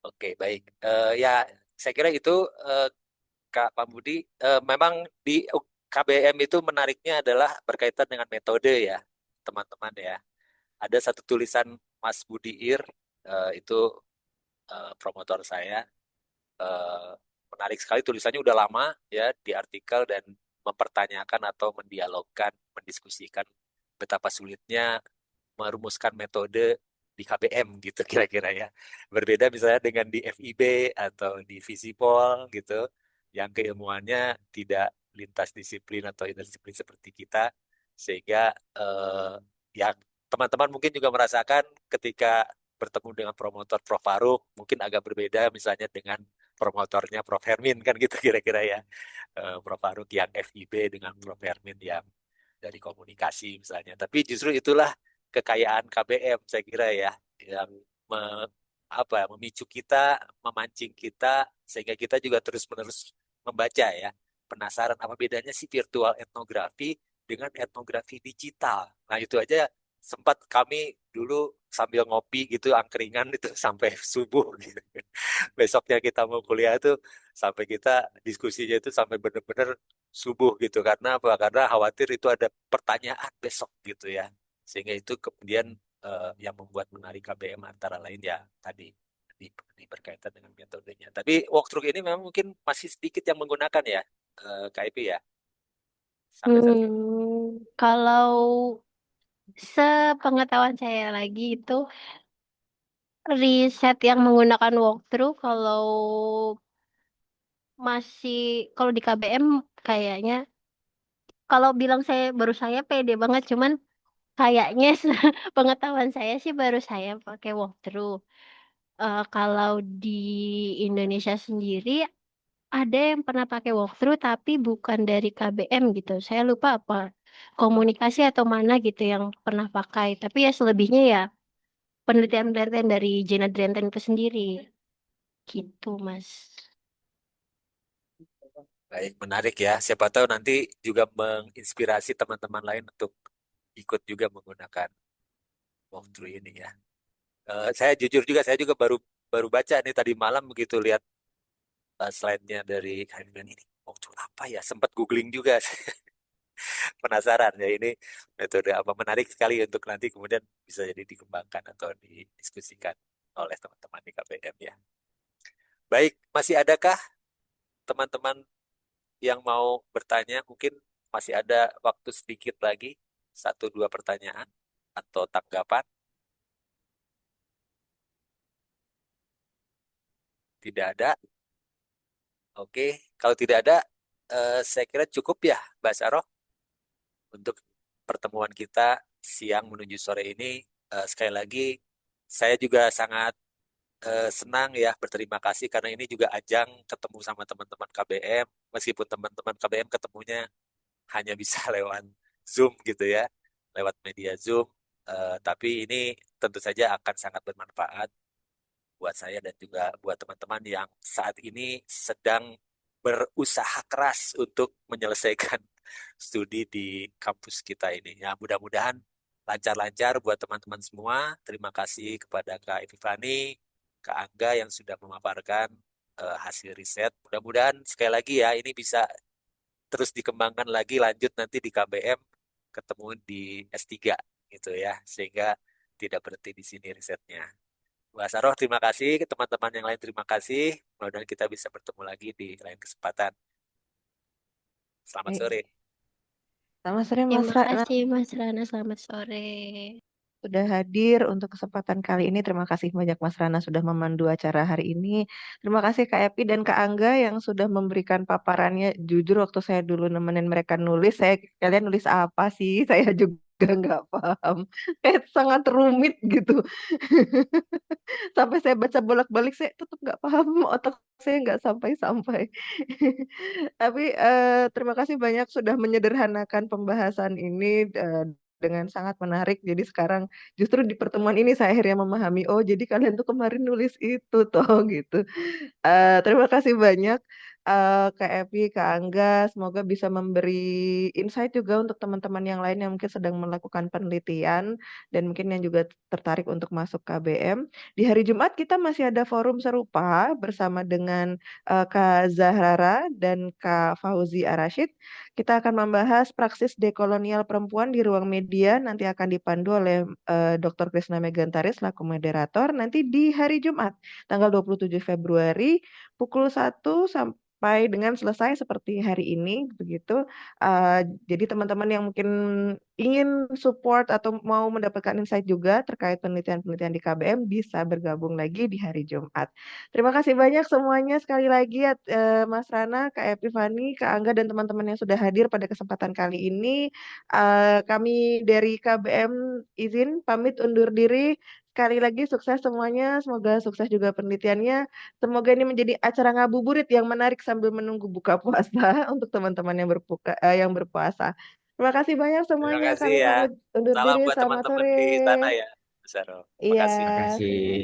Oke, baik. Ya, saya kira itu eh, Kak Pak Budi, memang di KBM itu menariknya adalah berkaitan dengan metode ya, teman-teman ya. Ada satu tulisan Mas Budi Ir, itu promotor saya, eh, menarik sekali tulisannya udah lama ya di artikel dan mempertanyakan atau mendialogkan, mendiskusikan betapa sulitnya merumuskan metode di KBM gitu kira-kira ya. Berbeda misalnya dengan di FIB atau di Visipol gitu, yang keilmuannya tidak lintas disiplin atau interdisiplin seperti kita, sehingga ya teman-teman mungkin juga merasakan ketika bertemu dengan promotor Prof. Faruk, mungkin agak berbeda misalnya dengan promotornya Prof. Hermin kan gitu kira-kira ya. Prof. Faruk yang FIB dengan Prof. Hermin yang dari komunikasi misalnya. Tapi justru itulah kekayaan KBM saya kira ya yang memicu kita, memancing kita sehingga kita juga terus-menerus membaca ya. Penasaran apa bedanya sih virtual etnografi dengan etnografi digital. Nah, itu aja sempat kami dulu sambil ngopi gitu angkringan itu sampai subuh gitu. Besoknya kita mau kuliah itu sampai kita diskusinya itu sampai benar-benar subuh gitu karena apa? Karena khawatir itu ada pertanyaan besok gitu ya. Sehingga itu kemudian yang membuat menarik KBM antara lain ya tadi berkaitan dengan metodenya. Tapi walkthrough ini memang mungkin masih sedikit yang menggunakan ya, KIP ya, sampai saat ini. Kalau sepengetahuan saya lagi itu riset yang menggunakan walkthrough masih kalau di KBM kayaknya kalau bilang saya pede banget cuman kayaknya pengetahuan saya sih baru saya pakai walkthrough. Kalau di Indonesia sendiri ada yang pernah pakai walkthrough tapi bukan dari KBM gitu. Saya lupa apa komunikasi atau mana gitu yang pernah pakai. Tapi ya selebihnya ya penelitian-penelitian dari Jena Drenten itu sendiri. Gitu, Mas. Baik, menarik ya. Siapa tahu nanti juga menginspirasi teman-teman lain untuk ikut juga menggunakan walkthrough ini ya. Saya jujur juga, saya juga baru baru baca nih tadi malam begitu lihat slide-nya dari Harian ini. Walkthrough apa ya? Sempat googling juga. Penasaran ya ini metode apa, menarik sekali untuk nanti kemudian bisa jadi dikembangkan atau didiskusikan oleh teman-teman di KPM ya. Baik, masih adakah teman-teman yang mau bertanya? Mungkin masih ada waktu sedikit lagi, satu dua pertanyaan atau tanggapan. Tidak ada. Oke, kalau tidak ada, saya kira cukup ya, Mbak Saroh, untuk pertemuan kita siang menuju sore ini. Sekali lagi, saya juga sangat senang ya, berterima kasih karena ini juga ajang ketemu sama teman-teman KBM, meskipun teman-teman KBM ketemunya hanya bisa lewat Zoom gitu ya, lewat media Zoom. Tapi ini tentu saja akan sangat bermanfaat buat saya dan juga buat teman-teman yang saat ini sedang berusaha keras untuk menyelesaikan studi di kampus kita ini. Ya, mudah-mudahan lancar-lancar buat teman-teman semua. Terima kasih kepada Kak Epifani, Kak Angga yang sudah memaparkan hasil riset. Mudah-mudahan sekali lagi ya ini bisa terus dikembangkan lagi, lanjut nanti di KBM, ketemu di S3 gitu ya, sehingga tidak berhenti di sini risetnya. Mbak Saroh, terima kasih. Ke teman-teman yang lain, terima kasih. Mudah-mudahan kita bisa bertemu lagi di lain kesempatan. Selamat Baik. sore. Selamat sore Mas Terima Rana, kasih, Mas Rana. Selamat sore. sudah hadir untuk kesempatan kali ini. Terima kasih banyak Mas Rana sudah memandu acara hari ini. Terima kasih Kak Epi dan Kak Angga yang sudah memberikan paparannya. Jujur waktu saya dulu nemenin mereka nulis, kalian nulis apa sih? Saya juga nggak paham. Kayak sangat rumit gitu. Sampai saya baca bolak-balik, saya tetap nggak paham. Otak saya nggak sampai-sampai. Tapi terima kasih banyak sudah menyederhanakan pembahasan ini dengan sangat menarik. Jadi sekarang justru di pertemuan ini saya akhirnya memahami, oh jadi kalian tuh kemarin nulis itu toh gitu. Terima kasih banyak Kak Epi, Kak Angga. Semoga bisa memberi insight juga untuk teman-teman yang lain yang mungkin sedang melakukan penelitian dan mungkin yang juga tertarik untuk masuk KBM. Di hari Jumat kita masih ada forum serupa bersama dengan Kak Zahrara dan Kak Fauzi Arashid. Kita akan membahas praksis dekolonial perempuan di ruang media. Nanti akan dipandu oleh Dr. Krisna Megantari selaku moderator. Nanti di hari Jumat, tanggal 27 Februari, pukul 1 sampai dengan selesai seperti hari ini begitu. Jadi teman-teman yang mungkin ingin support atau mau mendapatkan insight juga terkait penelitian-penelitian di KBM bisa bergabung lagi di hari Jumat. Terima kasih banyak semuanya sekali lagi Mas Rana, Kak Epifani, Kak Angga dan teman-teman yang sudah hadir pada kesempatan kali ini. Kami dari KBM izin pamit undur diri. Sekali lagi sukses semuanya, semoga sukses juga penelitiannya. Semoga ini menjadi acara ngabuburit yang menarik sambil menunggu buka puasa untuk teman-teman yang berpuasa. Terima kasih banyak Terima semuanya. kasih Kami ya. pamit undur Salam diri. buat Selamat teman-teman sore. di sana ya, Bu Saroh. Terima Iya. kasih. Terima kasih.